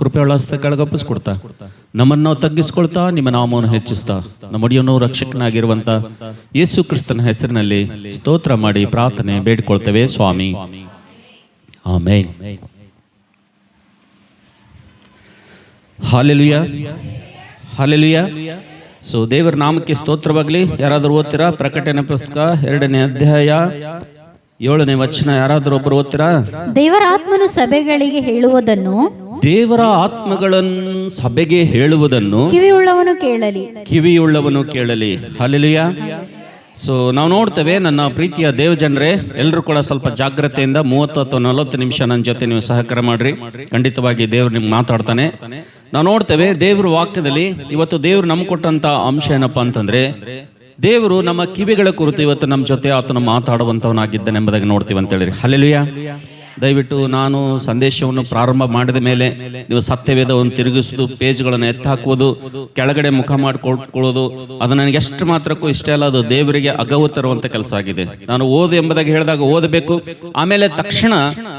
ಕೃಪೆಯುಳ್ಳ ಹಸ್ತ ಕೆಳಗೊಪ್ಪಿಸ್ಕೊಡ್ತಾ, ನಮ್ಮನ್ನು ನಾವು ತಗ್ಗಿಸ್ಕೊಳ್ತಾ, ನಿಮ್ಮ ನಾಮವನ್ನು ಹೆಚ್ಚಿಸ್ತಾ, ನಮ್ಮ ಒಡೆಯನೂ ರಕ್ಷಕನಾಗಿರುವಂಥ ಯೇಸು ಕ್ರಿಸ್ತನ ಹೆಸರಿನಲ್ಲಿ ಸ್ತೋತ್ರ ಮಾಡಿ ಪ್ರಾರ್ಥನೆ ಬೇಡಿಕೊಳ್ತೇವೆ ಸ್ವಾಮಿ, ಆಮೇನ್. Hallelujah, hallelujah. ಸೊ ದೇವರ ನಾಮಕ್ಕೆ ಸ್ತೋತ್ರವಾಗಲಿ. ಯಾರಾದರೂ ಓದ್ತೀರಾ? ಪ್ರಕಟಣೆ ಪುಸ್ತಕ 2ನೇ ಅಧ್ಯಾಯ 7ನೇ ವಚನ ಯಾರಾದರೂ ಒಬ್ಬರು ಓದ್ತೀರಾ? ದೇವರ ಆತ್ಮನು ಸಭೆಗಳಿಗೆ ಹೇಳುವುದನ್ನು, ದೇವರ ಆತ್ಮಗಳನ್ನು ಸಭೆಗೆ ಹೇಳುವುದನ್ನು ಕಿವಿಯುಳ್ಳವನು ಕೇಳಲಿ, ಕಿವಿಯುಳ್ಳವನು ಕೇಳಲಿ. ಹಾಲೆಲುಯಾ. ಸೊ ನಾವು ನೋಡ್ತೇವೆ, ನನ್ನ ಪ್ರೀತಿಯ ದೇವ ಜನರೇ, ಎಲ್ಲರೂ ಕೂಡ ಸ್ವಲ್ಪ ಜಾಗ್ರತೆಯಿಂದ 30 ಅಥವಾ 40 ನಿಮಿಷ ನನ್ನ ಜೊತೆ ನೀವು ಸಹಕಾರ ಮಾಡ್ರಿ. ಖಂಡಿತವಾಗಿ ದೇವ್ರು ನಿಮ್ಗೆ ಮಾತಾಡ್ತಾನೆ. ನಾವು ನೋಡ್ತೇವೆ ದೇವ್ರ ವಾಕ್ಯದಲ್ಲಿ ಇವತ್ತು ದೇವ್ರು ನಮ್ಗೆ ಕೊಟ್ಟಂತ ಅಂಶ ಏನಪ್ಪಾ ಅಂತಂದ್ರೆ, ದೇವರು ನಮ್ಮ ಕಿವಿಗಳ ಕುರಿತು ಇವತ್ತು ನಮ್ಮ ಜೊತೆ ಆತನ ಮಾತಾಡುವಂಥವನಾಗಿದ್ದಾನೆ ಎಂಬುದಾಗಿ ನೋಡ್ತೀವಿ ಅಂತ ಹೇಳಿರಿ. ಹಲ್ಲೆಲೂಯಾ. ದಯವಿಟ್ಟು ನಾನು ಸಂದೇಶವನ್ನು ಪ್ರಾರಂಭ ಮಾಡಿದ ಮೇಲೆ ನೀವು ಸತ್ಯವೇದವನ್ನು ತಿರುಗಿಸೋದು, ಪೇಜ್ಗಳನ್ನು ಎತ್ತಾಕುವುದು, ಕೆಳಗಡೆ ಮುಖ ಮಾಡಿಕೊಳ್ಳೋದು, ಅದು ನನಗೆ ಎಷ್ಟು ಮಾತ್ರಕ್ಕೂ ಇಷ್ಟ ಅಲ್ಲ. ಅದು ದೇವರಿಗೆ ಅಗೌ ತರುವಂಥ ಕೆಲಸ ಆಗಿದೆ. ನಾನು ಓದು ಎಂಬುದಾಗಿ ಹೇಳಿದಾಗ ಓದಬೇಕು, ಆಮೇಲೆ ತಕ್ಷಣ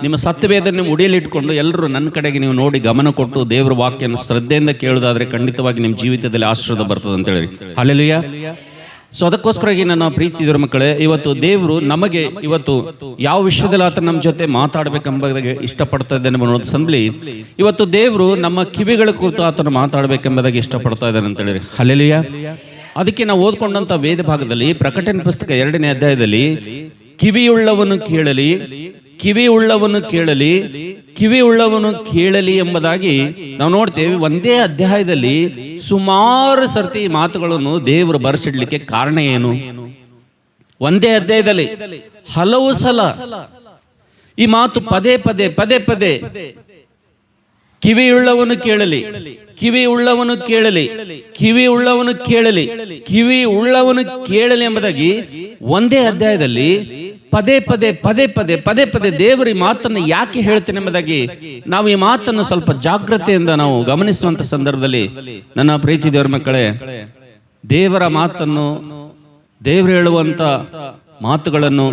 ನಿಮ್ಮ ಸತ್ಯವೇದ ನೀವು ಉಡಿಯಲಿಟ್ಕೊಂಡು ಎಲ್ಲರೂ ನನ್ನ ಕಡೆಗೆ ನೀವು ನೋಡಿ ಗಮನ ಕೊಟ್ಟು ದೇವರ ವಾಕ್ಯನ ಶ್ರದ್ಧೆಯಿಂದ ಕೇಳೋದಾದ್ರೆ ಖಂಡಿತವಾಗಿ ನಿಮ್ಮ ಜೀವಿತದಲ್ಲಿ ಆಶೀರ್ವಾದ ಬರ್ತದೆ ಅಂತ ಹೇಳಿ. ಹಲ್ಲೆಲೂಯಾ. ಸೊ ಅದಕ್ಕೋಸ್ಕರವಾಗಿ ನನ್ನ ಪ್ರೀತಿ ದೇವರ ಮಕ್ಕಳೇ, ಇವತ್ತು ದೇವರು ನಮಗೆ ಇವತ್ತು ಯಾವ ವಿಷಯದಲ್ಲಿ ಆತ ನಮ್ಮ ಜೊತೆ ಮಾತಾಡಬೇಕೆಂಬುದಾಗಿ ಇಷ್ಟಪಡ್ತಾ ಇದ್ದಾನೆ ಅನ್ನೋದು ಸಂದ್ಲಿ. ಇವತ್ತು ದೇವರು ನಮ್ಮ ಕಿವಿಗಳ ಕುರಿತು ಆತನ ಮಾತಾಡಬೇಕೆಂಬುದಾಗಿ ಇಷ್ಟಪಡ್ತಾ ಇದ್ದಾನೆ ಅಂತ ಹೇಳಿ. ಹಲ್ಲೆಲೂಯಾ. ಅದಕ್ಕೆ ನಾವು ಓದ್ಕೊಂಡಂಥ ವೇದ ಭಾಗದಲ್ಲಿ ಪ್ರಕಟಣೆ ಪುಸ್ತಕ 2ನೇ ಅಧ್ಯಾಯದಲ್ಲಿ ಕಿವಿಯುಳ್ಳವನು ಕೇಳಲಿ, ಕಿವಿಯುಳ್ಳವನು ಕೇಳಲಿ, ಕಿವಿಯುಳ್ಳವನು ಕೇಳಲಿ ಎಂಬುದಾಗಿ ನಾವು ನೋಡ್ತೇವೆ. ಒಂದೇ ಅಧ್ಯಾಯದಲ್ಲಿ ಸುಮಾರು ಸರ್ತಿ ಈ ಮಾತುಗಳನ್ನು ದೇವರು ಬರೆಸಿಡ್ಲಿಕ್ಕೆ ಕಾರಣ ಏನು? ಒಂದೇ ಅಧ್ಯಾಯದಲ್ಲಿ ಹಲವು ಸಲ ಈ ಮಾತು ಪದೇ ಪದೇ ಪದೇ ಪದೇ ಕಿವಿಯುಳ್ಳವನು ಕೇಳಲಿ, ಕಿವಿಯುಳ್ಳವನು ಕೇಳಲಿ, ಕಿವಿಯುಳ್ಳವನು ಕೇಳಲಿ, ಕಿವಿಯುಳ್ಳವನು ಕೇಳಲಿ ಎಂಬುದಾಗಿ ಒಂದೇ ಅಧ್ಯಾಯದಲ್ಲಿ ಪದೇ ಪದೇ ಪದೇ ಪದೇ ಪದೇ ಪದೇ ದೇವರು ಈ ಮಾತನ್ನು ಯಾಕೆ ಹೇಳ್ತೇನೆ ಎಂಬುದಾಗಿ ನಾವು ಈ ಮಾತನ್ನು ಸ್ವಲ್ಪ ಜಾಗ್ರತೆಯಿಂದ ನಾವು ಗಮನಿಸುವಂತ ಸಂದರ್ಭದಲ್ಲಿ ನನ್ನ ಪ್ರೀತಿ ದೇವರ ಮಕ್ಕಳೇ, ದೇವರ ಮಾತನ್ನು, ದೇವರು ಹೇಳುವಂತ ಮಾತುಗಳನ್ನು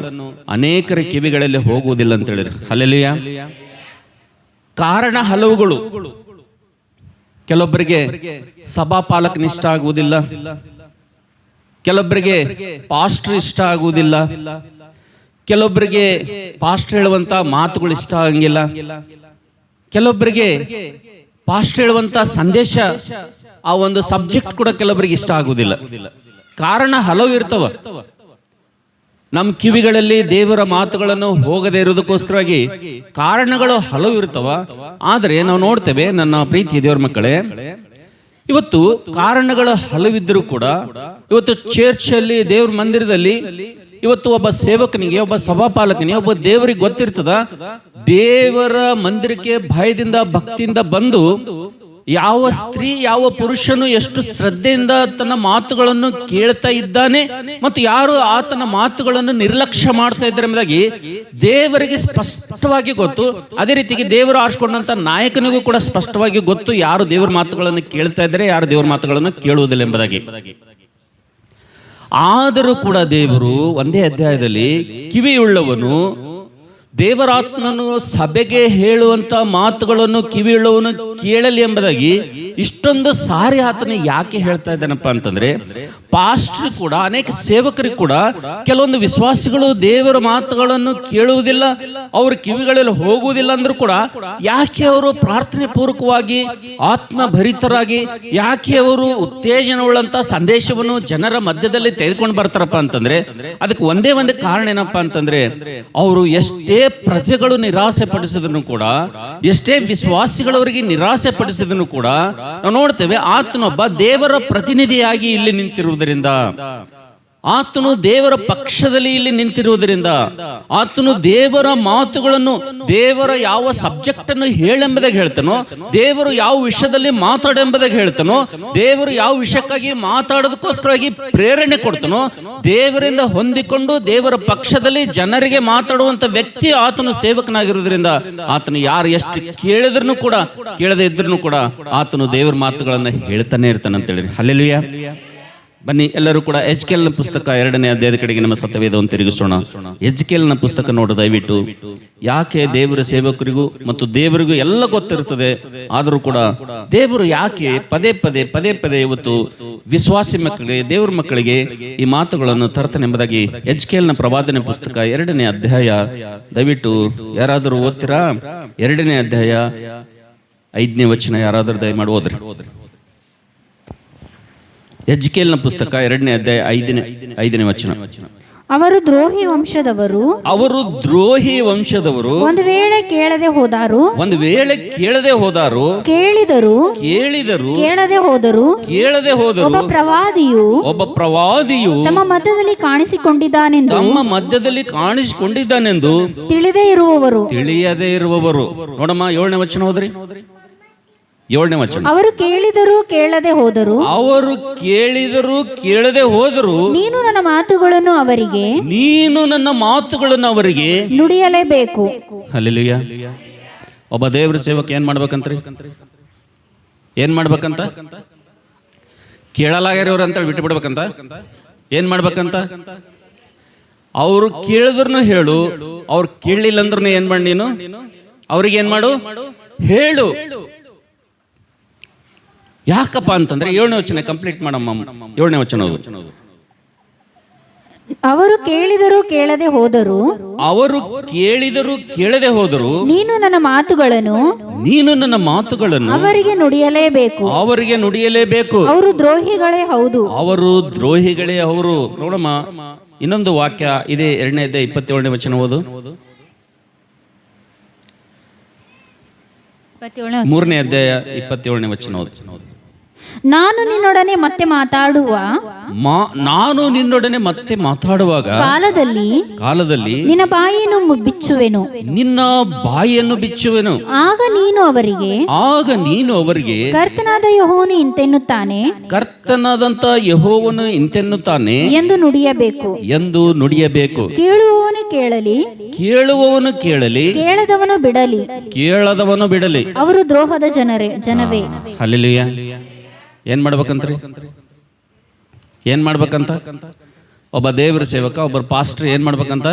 ಅನೇಕರ ಕಿವಿಗಳಲ್ಲಿ ಹೋಗುವುದಿಲ್ಲ ಅಂತ ಹೇಳಿದ್ರು. ಹಲ್ಲೆಲೂಯಾ. ಕಾರಣ ಹಲವುಗಳು. ಕೆಲವೊಬ್ಬರಿಗೆ ಸಭಾಪಾಲಕನ ಇಷ್ಟ ಆಗುವುದಿಲ್ಲ, ಕೆಲವೊಬ್ಬರಿಗೆ ಪಾಸ್ಟರ್ ಇಷ್ಟ ಆಗುವುದಿಲ್ಲ, ಕೆಲವೊಬ್ಬರಿಗೆ ಪಾಸ್ಟರ್ ಹೇಳುವಂತ ಮಾತುಗಳು ಇಷ್ಟ ಆಗಂಗಿಲ್ಲ, ಕೆಲವೊಬ್ಬರಿಗೆ ಪಾಸ್ಟರ್ ಹೇಳುವಂತ ಸಂದೇಶ, ಆ ಒಂದು ಸಬ್ಜೆಕ್ಟ್ ಕೂಡ ಕೆಲವೊಬ್ಬರಿಗೆ ಇಷ್ಟ ಆಗುವುದಿಲ್ಲ. ಕಾರಣ ಹಲವು ಇರ್ತವ. ನಮ್ಮ ಕಿವಿಗಳಲ್ಲಿ ದೇವರ ಮಾತುಗಳನ್ನು ಹೋಗದೆ ಇರೋದಕ್ಕೋಸ್ಕರವಾಗಿ ಕಾರಣಗಳು ಹಲವು ಇರ್ತವ. ಆದರೆ ನಾವು ನೋಡ್ತೇವೆ ನನ್ನ ಪ್ರೀತಿ ದೇವರ ಮಕ್ಕಳೇ, ಇವತ್ತು ಕಾರಣಗಳು ಹಲವಿದ್ದರೂ ಕೂಡ ಇವತ್ತು ಚರ್ಚಲ್ಲಿ, ದೇವ್ರ ಮಂದಿರದಲ್ಲಿ ಇವತ್ತು ಒಬ್ಬ ಸೇವಕನಿಗೆ, ಒಬ್ಬ ಸಭಾಪಾಲಕನಿಗೆ, ಒಬ್ಬ ದೇವರಿಗೆ ಗೊತ್ತಿರ್ತದ, ದೇವರ ಮಂದಿರಕ್ಕೆ ಭಯದಿಂದ ಭಕ್ತಿಯಿಂದ ಬಂದು ಯಾವ ಸ್ತ್ರೀ ಯಾವ ಪುರುಷನು ಎಷ್ಟು ಶ್ರದ್ಧೆಯಿಂದ ತನ್ನ ಮಾತುಗಳನ್ನು ಕೇಳ್ತಾ ಇದ್ದಾನೆ ಮತ್ತು ಯಾರು ಆತನ ಮಾತುಗಳನ್ನು ನಿರ್ಲಕ್ಷ್ಯ ಮಾಡ್ತಾ ಇದ್ದಾರೆ ಎಂಬುದಾಗಿ ದೇವರಿಗೆ ಸ್ಪಷ್ಟವಾಗಿ ಗೊತ್ತು. ಅದೇ ರೀತಿಗೆ ದೇವರು ಆರಿಸಿಕೊಂಡಂತ ನಾಯಕನಿಗೂ ಕೂಡ ಸ್ಪಷ್ಟವಾಗಿ ಗೊತ್ತು ಯಾರು ದೇವರ ಮಾತುಗಳನ್ನು ಕೇಳ್ತಾ ಇದ್ದಾರೆ, ಯಾರು ದೇವರ ಮಾತುಗಳನ್ನು ಕೇಳುವುದಿಲ್ಲ ಎಂಬುದಾಗಿ. ಆದರೂ ಕೂಡ ದೇವರು ಒಂದೇ ಅಧ್ಯಾಯದಲ್ಲಿ ಕಿವಿಯುಳ್ಳವನು, ದೇವರಾತ್ಮನು ಸಭೆಗೆ ಹೇಳುವಂತ ಮಾತುಗಳನ್ನು ಕಿವಿಯುಳ್ಳವನು ಕೇಳಲಿ ಎಂಬುದಾಗಿ ಇಷ್ಟೊಂದು ಸಾರಿ ಆತನ ಯಾಕೆ ಹೇಳ್ತಾ ಇದ್ದಾನಪ್ಪ ಅಂತಂದ್ರೆ, ಪಾಸ್ಟರ್ ಕೂಡ, ಅನೇಕ ಸೇವಕರಿಗೆ ಕೂಡ ಕೆಲವೊಂದು ವಿಶ್ವಾಸಿಗಳು ದೇವರ ಮಾತುಗಳನ್ನು ಕೇಳುವುದಿಲ್ಲ, ಅವ್ರ ಕಿವಿಗಳಲ್ಲಿ ಹೋಗುವುದಿಲ್ಲ ಅಂದ್ರೂ ಕೂಡ ಯಾಕೆ ಅವರು ಪ್ರಾರ್ಥನೆ ಪೂರ್ವಕವಾಗಿ ಆತ್ಮಭರಿತರಾಗಿ ಯಾಕೆ ಅವರು ಉತ್ತೇಜನವುಳ್ಳಂತ ಸಂದೇಶವನ್ನು ಜನರ ಮಧ್ಯದಲ್ಲಿ ತೆಗೆದುಕೊಂಡು ಬರ್ತಾರಪ್ಪ ಅಂತಂದ್ರೆ, ಅದಕ್ಕೆ ಒಂದೇ ಒಂದು ಕಾರಣ ಏನಪ್ಪಾ ಅಂತಂದ್ರೆ, ಅವರು ಎಷ್ಟೇ ಪ್ರಜೆಗಳು ನಿರಾಸೆ ಪಡಿಸಿದ್ರು ಕೂಡ, ಎಷ್ಟೇ ವಿಶ್ವಾಸಿಗಳವರಿಗೆ ನಿರಾಸೆ ಪಡಿಸಿದ್ರು ಕೂಡ ನಾವು ನೋಡ್ತೇವೆ ಆತನೊಬ್ಬ ದೇವರ ಪ್ರತಿನಿಧಿಯಾಗಿ ಇಲ್ಲಿ ನಿಂತಿರುವುದರಿಂದ, ಆತನು ದೇವರ ಪಕ್ಷದಲ್ಲಿ ಇಲ್ಲಿ ನಿಂತಿರುವುದರಿಂದ, ಆತನು ದೇವರ ಮಾತುಗಳನ್ನು, ದೇವರ ಯಾವ ಸಬ್ಜೆಕ್ಟ್ ಅನ್ನು ಹೇಳೆಂಬುದಾಗಿ ಹೇಳ್ತಾನೋ, ದೇವರು ಯಾವ ವಿಷಯದಲ್ಲಿ ಮಾತಾಡೆಂಬುದಾಗಿ ಹೇಳ್ತಾನೋ, ದೇವರು ಯಾವ ವಿಷಯಕ್ಕಾಗಿ ಮಾತಾಡೋದಕ್ಕೋಸ್ಕರವಾಗಿ ಪ್ರೇರಣೆ ಕೊಡ್ತಾನೋ, ದೇವರಿಂದ ಹೊಂದಿಕೊಂಡು ದೇವರ ಪಕ್ಷದಲ್ಲಿ ಜನರಿಗೆ ಮಾತಾಡುವಂತ ವ್ಯಕ್ತಿ ಆತನು ಸೇವಕನಾಗಿರುವುದರಿಂದ ಆತನು ಯಾರು ಎಷ್ಟು ಕೇಳಿದ್ರು ಕೂಡ ಕೇಳದೆ ಇದ್ರೂ ಕೂಡ ಆತನು ದೇವರ ಮಾತುಗಳನ್ನು ಹೇಳ್ತಾನೆ ಇರ್ತಾನೆ ಅಂತ ಹೇಳಿ. ಹಲ್ಲೆಲೂಯಾ. ಬನ್ನಿ ಎಲ್ಲರೂ ಕೂಡ ಎಜ್ಕೇಲ್ನ ಪುಸ್ತಕ 2ನೇ ಅಧ್ಯಾಯದ ಕಡೆಗೆ ನಮ್ಮ ಸತ್ಯವೇದವನ್ನು ತಿರುಗಿಸೋಣ. ಎಜ್ಕೇಲ್ನ ಪುಸ್ತಕ ನೋಡು ದಯವಿಟ್ಟು. ಯಾಕೆ ದೇವರ ಸೇವಕರಿಗೂ ಮತ್ತು ದೇವರಿಗೂ ಎಲ್ಲ ಗೊತ್ತಿರ್ತದೆ, ಆದರೂ ಕೂಡ ದೇವರು ಯಾಕೆ ಪದೇ ಪದೇ ಇವತ್ತು ವಿಶ್ವಾಸಿ ಮಕ್ಕಳಿಗೆ, ದೇವರ ಮಕ್ಕಳಿಗೆ ಈ ಮಾತುಗಳನ್ನು ತರ್ತಾನೆ ಎಂಬುದಾಗಿ ಎಜ್ಕೇಲ್ನ ಪ್ರವಾದನೆ ಪುಸ್ತಕ 2ನೇ ಅಧ್ಯಾಯ ದಯವಿಟ್ಟು ಯಾರಾದರೂ ಓದ್ತೀರಾ? 2ನೇ ಅಧ್ಯಾಯ 5ನೇ ವಚನ ಯಾರಾದರೂ ದಯಮಾಡಿ ಓದ್ರಿ. ಎಜ್ಕೇಲ್ನ ಪುಸ್ತಕ 2ನೇ ಅಧ್ಯಾಯ 5ನೇ ವಚನ. ಅವರು ದ್ರೋಹಿ ವಂಶದವರು, ಒಂದು ವೇಳೆ ಕೇಳದೆ ಹೋದಾರು, ಕೇಳಿದರು ಕೇಳದೆ ಹೋದರು, ಒಬ್ಬ ಪ್ರವಾದಿಯು ತಮ್ಮ ಮಧ್ಯದಲ್ಲಿ ಕಾಣಿಸಿಕೊಂಡಿದ್ದಾನೆಂದು ತಿಳಿಯದೇ ಇರುವವರು. ನೋಡಮ್ಮ 7ನೇ ವಚನ ಹೋದ್ರಿ. 7ನೇ ವಚನ. ಅವರು ಕೇಳಿದರು ಕೇಳದೆ ಹೋದರು, ನೀನು ನನ್ನ ಮಾತುಗಳನ್ನು ಅವರಿಗೆ ನುಡಿಯಲೇಬೇಕು. ಹಲ್ಲೆಲೂಯಾ. ಒಬ್ಬ ದೇವರ ಸೇವಕ ಏನ್ ಮಾಡ್ಬೇಕಂತ ಕೇಳಲಾಗ್ಯಾರವ್ರು ಅಂತ ಬಿಟ್ಟು ಬಿಡ್ಬೇಕಂತ ಏನ್ ಮಾಡ್ಬೇಕಂತ? ಅವ್ರು ಕೇಳಿದ್ರು ಹೇಳು, ಅವ್ರು ಕೇಳಲಿಲ್ಲ ಅಂದ್ರೂ ಏನ್ ಮಾಡಿ, ನೀನು ಅವ್ರಿಗೆ ಏನ್ ಮಾಡು, ಹೇಳು. ಯಾಕಪ್ಪ ಅಂತಂದ್ರೆ 7ನೇ ವಚನ ಕಂಪ್ಲೀಟ್ ಮಾಡಮ್ಮ. 7ನೇ ವಚನ. ಅವರು ಕೇಳಿದರು ಕೇಳದೆ ಹೋದರು, ನೀನು ನನ್ನ ಮಾತುಗಳನ್ನು ಅವರಿಗೆ ನುಡಿಯಲೇಬೇಕು. ಅವರು ದ್ರೋಹಿಗಳೇ ಹೌದು. ನೋಡಮ್ಮ, ಇನ್ನೊಂದು ವಾಕ್ಯ ಇದೆ. 2ನೇ ಅಧ್ಯಾಯ 27ನೇ ವಚನ ಓದು. 3ನೇ ಅಧ್ಯಾಯ 27ನೇ ವಚನ ಓದು. ನಾನು ನಿನ್ನೊಡನೆ ಮತ್ತೆ ಮಾತಾಡುವಾಗ ಕಾಲದಲ್ಲಿ ನಿನ್ನ ಬಾಯಿಯನ್ನು ಬಿಚ್ಚುವೆನು. ಆಗ ನೀನು ಅವರಿಗೆ ಕರ್ತನಾದ ಯೆಹೋವನು ಇಂತೆನ್ನುತ್ತಾನೆ ಎಂದು ನುಡಿಯಬೇಕು. ಕೇಳುವವನು ಕೇಳಲಿ, ಕೇಳದವನು ಬಿಡಲಿ. ಅವರು ದ್ರೋಹದ ಜನವೇ. ಹಲ್ಲೆಲೂಯಾ. ಏನ್ ಮಾಡ್ಬೇಕಂತ ಒಬ್ಬ ದೇವರ ಸೇವಕ, ಒಬ್ಬ ಪಾಸ್ಟರ್ ಏನ್ ಮಾಡ್ಬೇಕಂತ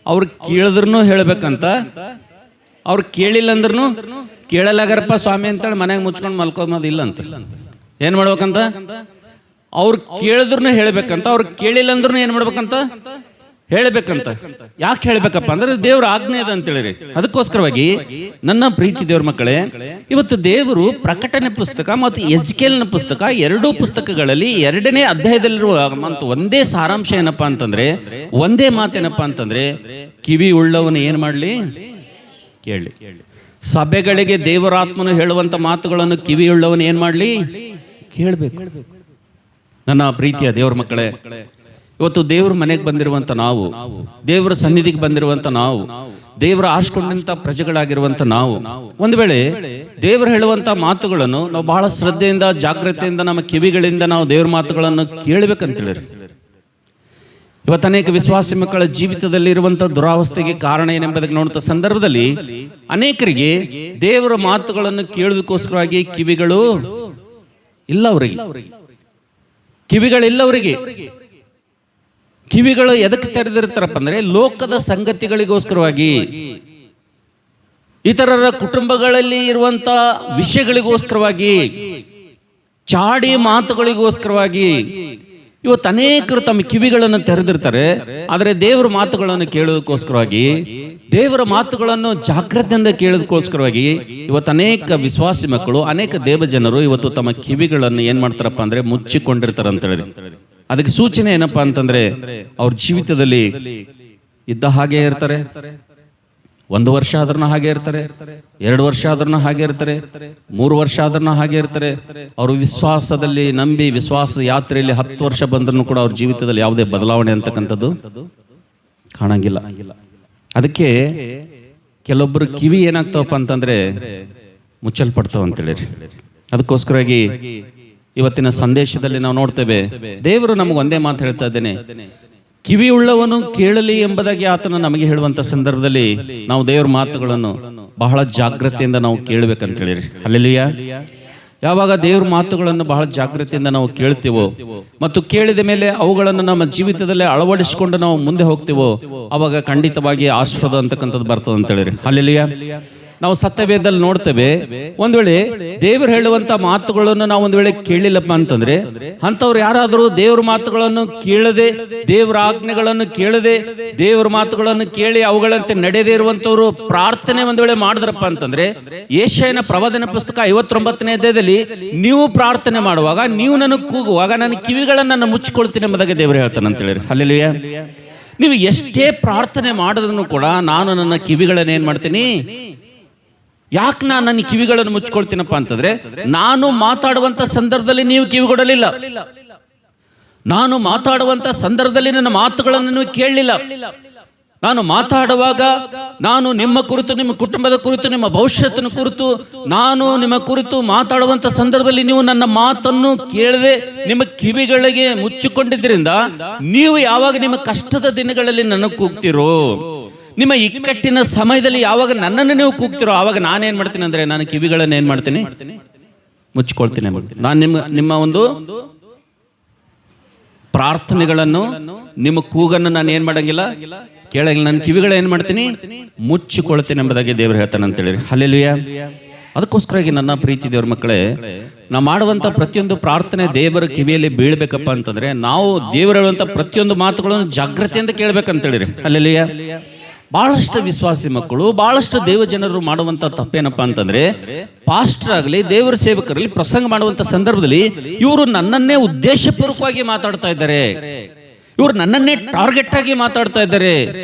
ಅವ್ರು ಕೇಳಿದ್ರು ಹೇಳ್ಬೇಕಂತ. ಅವ್ರು ಕೇಳಿಲ್ಲ ಅಂದ್ರೂ ಕೇಳಲಾಗರಪ್ಪ ಸ್ವಾಮಿ ಅಂತೇಳಿ ಮನೆಗೆ ಮುಚ್ಕೊಂಡು ಮಲ್ಕೋದು ಇಲ್ಲ ಅಂತ. ಏನ್ ಮಾಡ್ಬೇಕಂತ? ಅವ್ರು ಕೇಳಿದ್ರು ಹೇಳ್ಬೇಕಂತ. ಅವ್ರು ಕೇಳಿಲ್ಲ ಅಂದ್ರೂ ಏನ್ ಮಾಡ್ಬೇಕಂತ? ಹೇಳಬೇಕಂತ. ಯಾಕೆ ಹೇಳಬೇಕಪ್ಪ ಅಂದ್ರೆ ದೇವರ ಆಜ್ಞೆ ಅದ ಅಂತೇಳಿ. ಅದಕ್ಕೋಸ್ಕರವಾಗಿ ನನ್ನ ಪ್ರೀತಿ ದೇವ್ರ ಮಕ್ಕಳೇ, ಇವತ್ತು ದೇವರು ಪ್ರಕಟಣೆ ಪುಸ್ತಕ ಮತ್ತು ಎಜ್ಕೇಲ್ನ ಪುಸ್ತಕ, 2 ಪುಸ್ತಕಗಳಲ್ಲಿ 2ನೇ ಅಧ್ಯಾಯದಲ್ಲಿರುವ ಒಂದೇ ಸಾರಾಂಶ ಏನಪ್ಪಾ ಅಂತಂದ್ರೆ, ಒಂದೇ ಮಾತೇನಪ್ಪಾ ಅಂತಂದ್ರೆ, ಕಿವಿ ಉಳ್ಳವನು ಏನ್ ಮಾಡ್ಲಿ? ಕೇಳಿ. ಸಭೆಗಳಿಗೆ ದೇವರಾತ್ಮನು ಹೇಳುವಂತ ಮಾತುಗಳನ್ನು ಕಿವಿಯುಳ್ಳವನು ಏನ್ ಮಾಡ್ಲಿ? ಕೇಳಬೇಕು. ನನ್ನ ಪ್ರೀತಿಯ ದೇವ್ರ ಮಕ್ಕಳೇ, ಇವತ್ತು ದೇವ್ರ ಮನೆಗೆ ಬಂದಿರುವಂತ ನಾವು, ದೇವರ ಸನ್ನಿಧಿಗೆ ಬಂದಿರುವಂತ ನಾವು, ದೇವರ ಆರಿಸಿಕೊಂಡಂತ ಪ್ರಜೆಗಳಾಗಿರುವಂತ ನಾವು, ಒಂದು ವೇಳೆ ದೇವರು ಹೇಳುವಂತ ಮಾತುಗಳನ್ನು ನಾವು ಬಹಳ ಶ್ರದ್ಧೆಯಿಂದ, ಜಾಗ್ರತೆಯಿಂದ ನಮ್ಮ ಕಿವಿಗಳಿಂದ ನಾವು ದೇವ್ರ ಮಾತುಗಳನ್ನು ಕೇಳಬೇಕಂತೇಳಿ. ಇವತ್ತು ಅನೇಕ ವಿಶ್ವಾಸಿ ಮಕ್ಕಳ ಜೀವಿತದಲ್ಲಿ ಇರುವಂತಹ ದುರಾವಸ್ಥೆಗೆ ಕಾರಣ ಏನೆಂಬುದಕ್ಕೆ ನೋಡುವಂತ ಸಂದರ್ಭದಲ್ಲಿ ಅನೇಕರಿಗೆ ದೇವರ ಮಾತುಗಳನ್ನು ಕೇಳೋದಕ್ಕೋಸ್ಕರವಾಗಿ ಕಿವಿಗಳು ಇಲ್ಲ ಅವರಿಗೆ. ಕಿವಿಗಳು ಎದಕ್ಕೆ ತೆರೆದಿರ್ತಾರಪ್ಪ ಅಂದ್ರೆ, ಲೋಕದ ಸಂಗತಿಗಳಿಗೋಸ್ಕರವಾಗಿ, ಇತರರ ಕುಟುಂಬಗಳಲ್ಲಿ ಇರುವಂತ ವಿಷಯಗಳಿಗೋಸ್ಕರವಾಗಿ, ಚಾಡಿ ಮಾತುಗಳಿಗೋಸ್ಕರವಾಗಿ ಇವತ್ತು ಅನೇಕರು ತಮ್ಮ ಕಿವಿಗಳನ್ನು ತೆರೆದಿರ್ತಾರೆ. ಆದರೆ ದೇವರ ಮಾತುಗಳನ್ನು ಕೇಳೋದಕ್ಕೋಸ್ಕರವಾಗಿ, ದೇವರ ಮಾತುಗಳನ್ನು ಜಾಗ್ರತೆಯಿಂದ ಕೇಳೋದಕ್ಕೋಸ್ಕರವಾಗಿ ಇವತ್ತು ಅನೇಕ ವಿಶ್ವಾಸಿ ಮಕ್ಕಳು, ಅನೇಕ ದೇವಜನರು ಇವತ್ತು ತಮ್ಮ ಕಿವಿಗಳನ್ನು ಏನ್ ಮಾಡ್ತಾರಪ್ಪ ಅಂದ್ರೆ ಮುಚ್ಚಿಕೊಂಡಿರ್ತಾರೆ ಅಂತ ಹೇಳಿ. ಅದಕ್ಕೆ ಸೂಚನೆ ಏನಪ್ಪಾ ಅಂತಂದ್ರೆ, ಅವ್ರ ಜೀವಿತದಲ್ಲಿ ಇದ್ದ ಹಾಗೆ ಇರ್ತಾರೆ. 1 ವರ್ಷ ಆದ್ರೂ ಹಾಗೆ ಇರ್ತಾರೆ, 2 ವರ್ಷ ಆದ್ರೂ ಹಾಗೆ ಇರ್ತಾರೆ, 3 ವರ್ಷ ಆದ್ರೂ ಹಾಗೆ ಇರ್ತಾರೆ. ಅವರು ವಿಶ್ವಾಸದಲ್ಲಿ ನಂಬಿ ವಿಶ್ವಾಸ ಯಾತ್ರೆಯಲ್ಲಿ 10 ವರ್ಷ ಬಂದ್ರೂ ಕೂಡ ಅವ್ರ ಜೀವಿತದಲ್ಲಿ ಯಾವುದೇ ಬದಲಾವಣೆ ಅಂತಕ್ಕಂಥದ್ದು ಕಾಣಂಗಿಲ್ಲ. ಅದಕ್ಕೆ ಕೆಲವೊಬ್ಬರು ಕಿವಿ ಏನಾಗ್ತಾವಪ್ಪ ಅಂತಂದ್ರೆ ಮುಚ್ಚಲ್ಪಡ್ತಾವ ಅಂತೇಳಿ. ಅದಕ್ಕೋಸ್ಕರವಾಗಿ ಇವತ್ತಿನ ಸಂದೇಶದಲ್ಲಿ ನಾವು ನೋಡ್ತೇವೆ, ದೇವರು ನಮಗೆ ಒಂದೇ ಮಾತು ಹೇಳ್ತಾ ಇದ್ದೇನೆ, ಕಿವಿ ಉಳ್ಳವನು ಕೇಳಲಿ ಎಂಬುದಾಗಿ ಆತನ ನಮಗೆ ಹೇಳುವಂತ ಸಂದರ್ಭದಲ್ಲಿ ನಾವು ದೇವರ ಮಾತುಗಳನ್ನು ಬಹಳ ಜಾಗ್ರತೆಯಿಂದ ನಾವು ಕೇಳಬೇಕಂತ ಹೇಳಿರಿ. ಹಲ್ಲೆಲೂಯಾ. ಯಾವಾಗ ದೇವ್ರ ಮಾತುಗಳನ್ನು ಬಹಳ ಜಾಗೃತಿಯಿಂದ ನಾವು ಕೇಳ್ತೀವೋ ಮತ್ತು ಕೇಳಿದ ಮೇಲೆ ಅವುಗಳನ್ನು ನಮ್ಮ ಜೀವಿತದಲ್ಲಿ ಅಳವಡಿಸಿಕೊಂಡು ನಾವು ಮುಂದೆ ಹೋಗ್ತೀವೋ ಅವಾಗ ಖಂಡಿತವಾಗಿ ಆಶೀರ್ವಾದ ಅಂತಕ್ಕಂಥದ್ದು ಬರ್ತದೆ ಅಂತ ಹೇಳಿರಿ. ಹಲ್ಲೆಲೂಯಾ. ನಾವು ಸತ್ಯವೇದದಲ್ಲಿ ನೋಡ್ತೇವೆ, ಒಂದ್ ವೇಳೆ ದೇವರು ಹೇಳುವಂತ ಮಾತುಗಳನ್ನು ನಾವು ಒಂದ್ ವೇಳೆ ಕೇಳಿಲ್ಲಪ್ಪ ಅಂತಂದ್ರೆ, ಅಂಥವ್ರು ಯಾರಾದರೂ ದೇವ್ರ ಮಾತುಗಳನ್ನು ಕೇಳದೆ, ದೇವ್ರ ಆಜ್ಞೆಗಳನ್ನು ಕೇಳದೆ, ದೇವ್ರ ಮಾತುಗಳನ್ನು ಕೇಳಿ ಅವುಗಳಂತೆ ನಡೆದೇ ಇರುವಂತವ್ರು ಪ್ರಾರ್ಥನೆ ಒಂದ್ ವೇಳೆ ಮಾಡಿದ್ರಪ್ಪ ಅಂತಂದ್ರೆ, ಯೆಶಾಯನ ಪ್ರವಾದನ ಪುಸ್ತಕ 59ನೇ ಅಧ್ಯಾಯದಲ್ಲಿ, ನೀವು ಪ್ರಾರ್ಥನೆ ಮಾಡುವಾಗ, ನೀವು ನನಗೆ ಕೂಗುವಾಗ ನನ್ನ ಕಿವಿಗಳನ್ನು ಮುಚ್ಚಿಕೊಳ್ತೀನಿ ಎಂಬುದಾಗಿ ದೇವರು ಹೇಳ್ತಾನೆ ಅಂತ ಹೇಳಿರಿ. ಹಲ್ಲೆಲೂಯಾ. ನೀವು ಎಷ್ಟೇ ಪ್ರಾರ್ಥನೆ ಮಾಡಿದ್ರು ಕೂಡ ನಾನು ನನ್ನ ಕಿವಿಗಳನ್ನು ಏನ್ ಮಾಡ್ತೀನಿ, ಯಾಕೆ ನಾನು ನನ್ನ ಕಿವಿಗಳನ್ನು ಮುಚ್ಕೊಳ್ತೀನಪ್ಪ ಅಂತಂದ್ರೆ, ನಾನು ಮಾತಾಡುವಂತ ಸಂದರ್ಭದಲ್ಲಿ ನೀವು ಕಿವಿಗೊಡಲಿಲ್ಲ, ನಾನು ಮಾತಾಡುವಂತ ಸಂದರ್ಭದಲ್ಲಿ ನನ್ನ ಮಾತುಗಳನ್ನು ನೀವು ಕೇಳಲಿಲ್ಲ. ನಾನು ಮಾತಾಡುವಾಗ ನಾನು ನಿಮ್ಮ ಕುರಿತು, ನಿಮ್ಮ ಕುಟುಂಬದ ಕುರಿತು, ನಿಮ್ಮ ಭವಿಷ್ಯತ್ತಿನ ಕುರಿತು, ನಾನು ನಿಮ್ಮ ಕುರಿತು ಮಾತಾಡುವಂತ ಸಂದರ್ಭದಲ್ಲಿ ನೀವು ನನ್ನ ಮಾತನ್ನು ಕೇಳದೆ ನಿಮ್ಮ ಕಿವಿಗಳಿಗೆ ಮುಚ್ಚಿಕೊಂಡಿದ್ದರಿಂದ ನೀವು ಯಾವಾಗ ನಿಮ್ಮ ಕಷ್ಟದ ದಿನಗಳಲ್ಲಿ ನನಗೆ ಕೂಗ್ತಿರೋ, ನಿಮ್ಮ ಇಕ್ಕಟ್ಟಿನ ಸಮಯದಲ್ಲಿ ಯಾವಾಗ ನನ್ನನ್ನು ನೀವು ಕೂಗ್ತಿರೋ, ಆವಾಗ ನಾನೇನ್ ಮಾಡ್ತೀನಿ ಅಂದ್ರೆ ನಾನು ಕಿವಿಗಳನ್ನು ಏನ್ ಮಾಡ್ತೀನಿ, ಮುಚ್ಕೊಳ್ತೀನಿ. ನಾನು ನಿಮ್ಮ ಒಂದು ಪ್ರಾರ್ಥನೆಗಳನ್ನು, ನಿಮ್ಮ ಕೂಗನ್ನು ನಾನು ಏನ್ ಮಾಡಂಗಿಲ್ಲ, ಕೇಳಂಗಿಲ್ಲ. ನನ್ನ ಕಿವಿಗಳು ಏನ್ ಮಾಡ್ತೀನಿ, ಮುಚ್ಚಿಕೊಳ್ತೀನಿ ಎಂಬುದಾಗಿ ದೇವರು ಹೇಳ್ತಾನೆ ಅಂತ ಹೇಳಿರಿ. ಹಲ್ಲೆಲೂಯಾ. ಅದಕ್ಕೋಸ್ಕರವಾಗಿ ನನ್ನ ಪ್ರೀತಿ ದೇವ್ರ ಮಕ್ಕಳೇ, ನಾವು ಮಾಡುವಂಥ ಪ್ರತಿಯೊಂದು ಪ್ರಾರ್ಥನೆ ದೇವರ ಕಿವಿಯಲ್ಲಿ ಬೀಳ್ಬೇಕಪ್ಪ ಅಂತಂದ್ರೆ, ನಾವು ದೇವರು ಹೇಳುವಂಥ ಪ್ರತಿಯೊಂದು ಮಾತುಗಳನ್ನು ಜಾಗ್ರತೆಯಿಂದ ಕೇಳ್ಬೇಕಂತ ಹೇಳಿರಿ. ಹಲ್ಲೆಲೂಯಾ. ಬಹಳಷ್ಟು ವಿಶ್ವಾಸಿ ಮಕ್ಕಳು, ಬಹಳಷ್ಟು ದೇವ ಜನರು ಮಾಡುವಂತ ತಪ್ಪೇನಪ್ಪ ಅಂತಂದ್ರೆ, ಪಾಸ್ಟರ್ ಆಗಲಿ ದೇವರ ಸೇವಕರಲ್ಲಿ ಪ್ರಸಂಗ ಮಾಡುವಂತ ಸಂದರ್ಭದಲ್ಲಿ ಇವರು ನನ್ನನ್ನೇ ಉದ್ದೇಶಪೂರ್ವಕವಾಗಿ ಮಾತಾಡ್ತಾ ಇದ್ದಾರೆ, ಇವರು ನನ್ನನ್ನೇ ಟಾರ್ಗೆಟ್ ಆಗಿ ಮಾತಾಡ್ತಾ ಇದ್ದಾರೆ,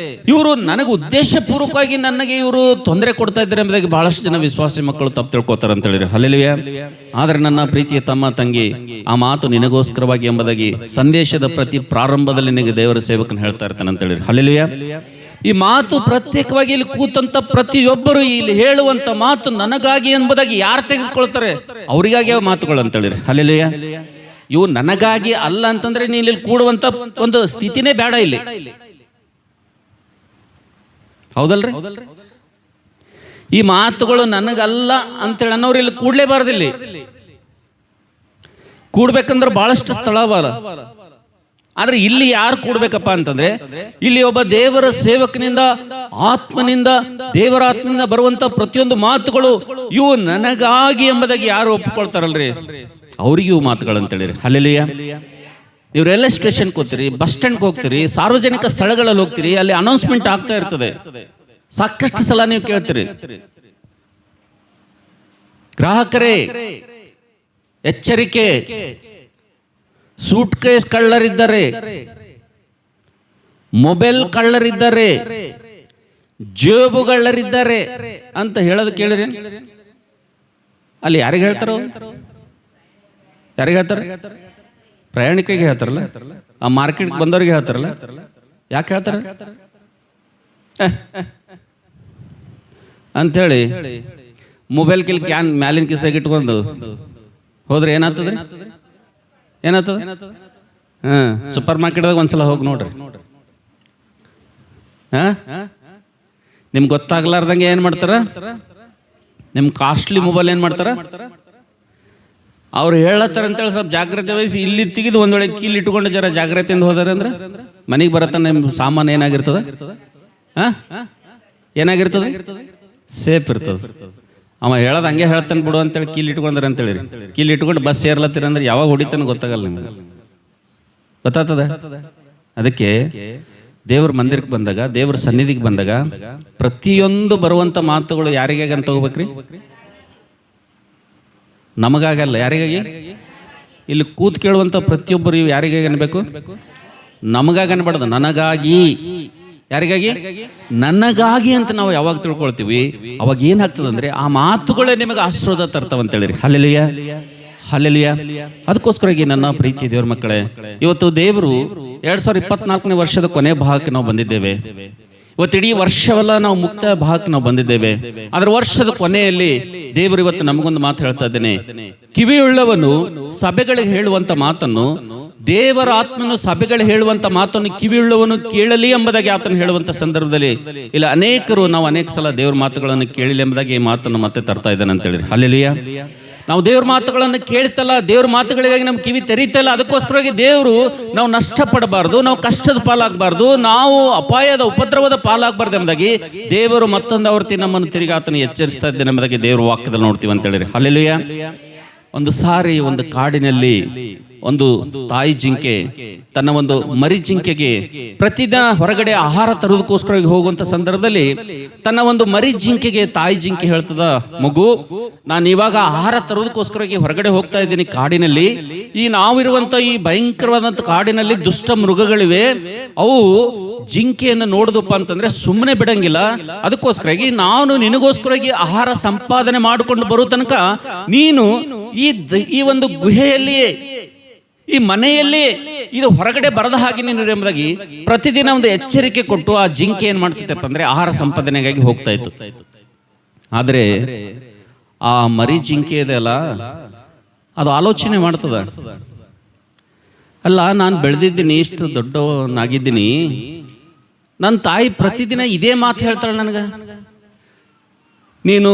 ಇವರು ನನಗೆ ಉದ್ದೇಶಪೂರ್ವಕವಾಗಿ ನನಗೆ ಇವರು ತೊಂದರೆ ಕೊಡ್ತಾ ಇದ್ದಾರೆ ಎಂಬುದಾಗಿ ಬಹಳಷ್ಟು ಜನ ವಿಶ್ವಾಸಿ ಮಕ್ಕಳು ತಪ್ಪು ತಿಳ್ಕೊತಾರೆ ಅಂತ ಹೇಳಿರಿ. ಹಲ್ಲೆಲೂಯಾ. ಆದ್ರೆ ನನ್ನ ಪ್ರೀತಿಯ ತಮ್ಮ ತಂಗಿ, ಆ ಮಾತು ನಿನಗೋಸ್ಕರವಾಗಿ ಎಂಬುದಾಗಿ ಸಂದೇಶದ ಪ್ರತಿ ಪ್ರಾರಂಭದಲ್ಲಿ ನಿನಗೆ ದೇವರ ಸೇವಕನ ಹೇಳ್ತಾ ಇರ್ತಾನೆ ಅಂತ ಹೇಳಿರಿ. ಹಲ್ಲೆಲೂಯಾ. ಈ ಮಾತು ಪ್ರತ್ಯೇಕವಾಗಿ ಇಲ್ಲಿ ಕೂತಂತ ಪ್ರತಿಯೊಬ್ಬರು ಇಲ್ಲಿ ಹೇಳುವಂತ ಮಾತು ನನಗಾಗಿ ಎಂಬುದಾಗಿ ಯಾರು ತೆಗೆದುಕೊಳ್ತಾರೆ, ಅವರಿಗಾಗಿ ಆ ಮಾತುಗಳು ಅಂತ ಹೇಳಿರಿ. ಹಲ್ಲೆಲೂಯಾ. ಇವು ನನಗಾಗಿ ಅಲ್ಲ ಅಂತಂದ್ರೆ ನೀನು ಇಲ್ಲಿ ಕೂಡುವಂತ ಒಂದು ಸ್ಥಿತಿನೇ ಬೇಡ ಇಲ್ಲಿ, ಹೌದಲ್ರಿ? ಈ ಮಾತುಗಳು ನನಗಲ್ಲ ಅಂತೇಳಿ ಅನ್ನೋರು ಇಲ್ಲಿ ಕೂಡ್ಲೇಬಾರ್ದಿಲ್ಲ. ಕೂಡ್ಬೇಕಂದ್ರೆ ಬಹಳಷ್ಟು ಸ್ಥಳ ಅವಲ್ಲ. ಆದ್ರೆ ಇಲ್ಲಿ ಯಾರು ಕೂಡ್ಬೇಕಪ್ಪ ಅಂತಂದ್ರೆ, ಇಲ್ಲಿ ಒಬ್ಬ ದೇವರ ಸೇವಕನಿಂದ, ಆತ್ಮನಿಂದ, ದೇವರ ಆತ್ಮನಿಂದ ಬರುವಂತ ಪ್ರತಿಯೊಂದು ಮಾತುಗಳು ಇವು ನನಗಾಗಿ ಎಂಬುದಾಗಿ ಯಾರು ಒಪ್ಪಿಕೊಳ್ತಾರಲ್ರಿ, ಅವ್ರಿಗೆ ಇವು ಮಾತುಗಳು ಅಂತ ಹೇಳಿರಿ. ಹಲ್ಲೆಲೂಯಾ. ನೀವು ರೈಲ್ವೆ ಸ್ಟೇಷನ್ಗೆ ಹೋಗ್ತೀರಿ, ಬಸ್ ಸ್ಟ್ಯಾಂಡ್ಗೆ ಹೋಗ್ತೀರಿ, ಸಾರ್ವಜನಿಕ ಸ್ಥಳಗಳಲ್ಲಿ ಹೋಗ್ತೀರಿ, ಅಲ್ಲಿ ಅನೌನ್ಸ್ಮೆಂಟ್ ಆಗ್ತಾ ಇರ್ತದೆ. ಸಾಕಷ್ಟು ಸಲ ನೀವು ಕೇಳ್ತೀರಿ, ಗ್ರಾಹಕರೇ ಎಚ್ಚರಿಕೆ, ಸೂಟ್ ಕೇಸ್ ಕಳ್ಳರಿದ್ದಾರೆ, ಮೊಬೈಲ್ ಕಳ್ಳರಿದ್ದಾರೆ, ಜೇಬುಗಳರಿದ್ದಾರೆ ಅಂತ ಹೇಳೋದು ಕೇಳಿರಿ. ಅಲ್ಲಿ ಯಾರಿಗೆ ಹೇಳ್ತಾರೋ, ಯಾರಿಗೆ ಹೇಳ್ತಾರೆ? ಪ್ರಯಾಣಿಕರಿಗೆ ಹೇಳ್ತಾರಲ್ಲ, ಆ ಮಾರ್ಕೆಟ್ಗೆ ಬಂದವ್ರಿಗೆ ಹೇಳ್ತಾರಲ್ಲ. ಯಾಕೆ ಹೇಳ್ತಾರೆ ಅಂಥೇಳಿ ಮೊಬೈಲ್ ಕಿಲ್ ಕ್ಯಾನ್ ಮ್ಯಾಲಿನ ಕಿಸಾಗಿ ಇಟ್ಕೊಂಡು ಹೋದ್ರೆ ಏನಾಗ್ತದೆ, ಏನಾಗ್ತದೆ? ಸೂಪರ್ ಮಾರ್ಕೆಟ್ದಾಗ ಒಂದ್ಸಲ ಹೋಗಿ ನೋಡ್ರಿ. ನಿಮ್ಗೆ ಗೊತ್ತಾಗ್ಲಾರ್ದಂಗೆ ಏನ್ ಮಾಡ್ತಾರ, ನಿಮ್ ಕಾಸ್ಟ್ಲಿ ಮೊಬೈಲ್ ಏನ್ ಮಾಡ್ತಾರ, ಅವ್ರು ಹೇಳತ್ತಾರ ಅಂತೇಳಿ ಸ್ವಲ್ಪ ಜಾಗ್ರತೆ ವಹಿಸಿ ಇಲ್ಲಿ ತೆಗೆದು ಒಂದ್ ವೇಳೆ ಕೀಲ್ ಇಟ್ಕೊಂಡು ಜರ ಜಾಗ್ರತೆಯಿಂದ ಹೋದಾರೆ ಅಂದ್ರೆ ಮನೆಗೆ ಬರತ್ತ ನಿಮ್ ಸಾಮಾನು ಏನಾಗಿರ್ತದ, ಏನಾಗಿರ್ತದೆ, ಸೇಫ್ ಇರ್ತದೆ. ಅವ ಹೇಳೋದು ಹಂಗೆ ಹೇಳ್ತಾನೆ ಬಿಡು ಅಂತೇಳಿ ಕೀಲ್ ಇಟ್ಕೊಂಡ್ರೆ ಅಂತೇಳಿ, ಕೀಲ್ ಇಟ್ಕೊಂಡು ಬಸ್ ಸೇರ್ಲತ್ತೀರ ಅಂದ್ರೆ ಯಾವಾಗ ಹೊಡಿತಾನೆ ಗೊತ್ತಾಗಲ್ಲ ನಿಮ್ಗೆ, ಗೊತ್ತಾಗ್ತದೆ. ಅದಕ್ಕೆ ದೇವ್ರ ಮಂದಿರಕ್ಕೆ ಬಂದಾಗ, ದೇವ್ರ ಸನ್ನಿಧಿಗೆ ಬಂದಾಗ ಪ್ರತಿಯೊಂದು ಬರುವಂತ ಮಾತುಗಳು ಯಾರಿಗಾಗಿ ಅಂತ ಹೋಗ್ಬೇಕ್ರಿ? ನಮಗಾಗಲ್ಲ. ಯಾರಿಗಾಗಿ? ಇಲ್ಲಿ ಕೂತ್ ಕೇಳುವಂತ ಪ್ರತಿಯೊಬ್ಬರು ಇವು ಯಾರಿಗಾಗಿ ಅನ್ಬೇಕು? ನಮಗಾಗಿ ಅನ್ಬಾರ್ದು, ನನಗಾಗಿ. ಯಾರಿಗಾಗಿ? ನನಗಾಗಿ ಅಂತ ನಾವು ಯಾವಾಗ ತಿಳ್ಕೊಳ್ತೀವಿ ಅವಾಗ ಏನಾಗ್ತದಂದ್ರೆ ಆ ಮಾತುಗಳೇ ನಿಮಗೆ ಆಶೀರ್ವಾದ ತರ್ತಾವಂತೇಳಿರಿ. Hallelujah, hallelujah. ಅದಕ್ಕೋಸ್ಕರವಾಗಿ ನನ್ನ ಪ್ರೀತಿ ದೇವ್ರ ಮಕ್ಕಳೇ, ಇವತ್ತು ದೇವರು 2024ನೇ ವರ್ಷದ ಕೊನೆ ಭಾಗಕ್ಕೆ ನಾವು ಬಂದಿದ್ದೇವೆ. ಇವತ್ತು ಇಡೀ ವರ್ಷವೆಲ್ಲ ನಾವು ಮುಕ್ತಾಯ ಭಾಗಕ್ಕೆ ನಾವು ಬಂದಿದ್ದೇವೆ. ಆದ್ರೆ ವರ್ಷದ ಕೊನೆಯಲ್ಲಿ ದೇವರು ಇವತ್ತು ನಮಗೊಂದು ಮಾತು ಹೇಳ್ತಾ ಇದ್ದೇನೆ. ಕಿವಿಯುಳ್ಳವನು ಸಭೆಗಳಿಗೆ ಹೇಳುವಂತ ಮಾತನ್ನು, ದೇವರ ಆತ್ಮನು ಸಭೆಗಳಿಗೆ ಹೇಳುವಂತ ಮಾತನ್ನು ಕಿವಿಯುಳ್ಳವನು ಕೇಳಲಿ ಎಂಬುದಾಗಿ ಆತನು ಹೇಳುವಂತ ಸಂದರ್ಭದಲ್ಲಿ ಇಲ್ಲ ಅನೇಕರು ನಾವು ಅನೇಕ ಸಲ ದೇವರ ಮಾತುಗಳನ್ನು ಕೇಳಿಲ್ಲ ಎಂಬುದಾಗಿ ಈ ಮಾತನ್ನು ಮತ್ತೆ ತರ್ತಾ ಇದ್ದಾನೆ ಅಂತ ಹೇಳಿರಿ. ಹಲ್ಲೆಲೂಯಾ. ನಾವು ದೇವ್ರ ಮಾತುಗಳನ್ನು ಕೇಳ್ತಲ್ಲ, ದೇವ್ರ ಮಾತುಗಳಿಗಾಗಿ ನಮ್ಮ ಕಿವಿ ತೆರೀತಲ್ಲ. ಅದಕ್ಕೋಸ್ಕರವಾಗಿ ದೇವರು ನಾವು ನಷ್ಟ ಪಡಬಾರ್ದು, ನಾವು ಕಷ್ಟದ ಪಾಲಾಗಬಾರ್ದು, ನಾವು ಅಪಾಯದ ಉಪದ್ರವದ ಪಾಲಾಗಬಾರ್ದು ಎಂಬುದಾಗಿ ದೇವರು ಮತ್ತೊಂದು ಆವರ್ತಿ ನಮ್ಮನ್ನು ತಿರುಗಿ ಆತನ ಎಚ್ಚರಿಸ್ತಾ ಇದ್ದೇನೆ ಎಂಬುದಾಗಿ ದೇವರು ವಾಕ್ಯದಲ್ಲಿ ನೋಡ್ತೀವಿ ಅಂತ ಹೇಳಿರಿ. ಹಲ್ಲೆಲೂಯಾ. ಒಂದು ಸಾರಿ ಒಂದು ಕಾಡಿನಲ್ಲಿ ಒಂದು ತಾಯಿ ಜಿಂಕೆ ತನ್ನ ಒಂದು ಮರಿ ಜಿಂಕೆಗೆ ಪ್ರತಿದಿನ ಹೊರಗಡೆ ಆಹಾರ ತರೋದಕ್ಕೋಸ್ಕರ ಹೋಗುವಂತ ಸಂದರ್ಭದಲ್ಲಿ ತನ್ನ ಒಂದು ಮರಿ ಜಿಂಕೆಗೆ ತಾಯಿ ಜಿಂಕೆ ಹೇಳ್ತದ, ಮಗು, ನಾನು ಇವಾಗ ಆಹಾರ ತರೋದಕ್ಕೋಸ್ಕರ ಹೊರಗಡೆ ಹೋಗ್ತಾ ಇದ್ದೀನಿ ಕಾಡಿನಲ್ಲಿ. ಈ ನಾವಿರುವಂತ ಈ ಭಯಂಕರವಾದಂತ ಕಾಡಿನಲ್ಲಿ ದುಷ್ಟ ಮೃಗಗಳಿವೆ. ಅವು ಜಿಂಕೆಯನ್ನು ನೋಡಿದಪ್ಪ ಅಂತಂದ್ರೆ ಸುಮ್ಮನೆ ಬಿಡಂಗಿಲ್ಲ. ಅದಕ್ಕೋಸ್ಕರಾಗಿ ನಾನು ನಿನಗೋಸ್ಕರಾಗಿ ಆಹಾರ ಸಂಪಾದನೆ ಮಾಡಿಕೊಂಡು ಬರೋ ತನಕ ನೀನು ಈ ಒಂದು ಗುಹೆಯಲ್ಲಿಯೇ, ಈ ಮನೆಯಲ್ಲಿ ಇದು ಹೊರಗಡೆ ಬರದ ಹಾಗೆ ನೀನು ಎಂಬುದಾಗಿ ಪ್ರತಿದಿನ ಒಂದು ಎಚ್ಚರಿಕೆ ಕೊಟ್ಟು ಆ ಜಿಂಕೆ ಏನ್ ಮಾಡ್ತಿತ್ತಪ್ಪ ಅಂದ್ರೆ ಆಹಾರ ಸಂಪಾದನೆಗಾಗಿ ಹೋಗ್ತಾ ಇತ್ತು. ಆದ್ರೆ ಆ ಮರಿ ಜಿಂಕೆ ಇದೆಯಲ್ಲ, ಅದು ಆಲೋಚನೆ ಮಾಡ್ತದ, ಅಲ್ಲ ನಾನು ಬೆಳೆದಿದ್ದೀನಿ, ಇಷ್ಟು ದೊಡ್ಡವನಾಗಿದ್ದೀನಿ, ನನ್ನ ತಾಯಿ ಪ್ರತಿದಿನ ಇದೇ ಮಾತು ಹೇಳ್ತಾಳೆ ನನಗೆ, ನೀನು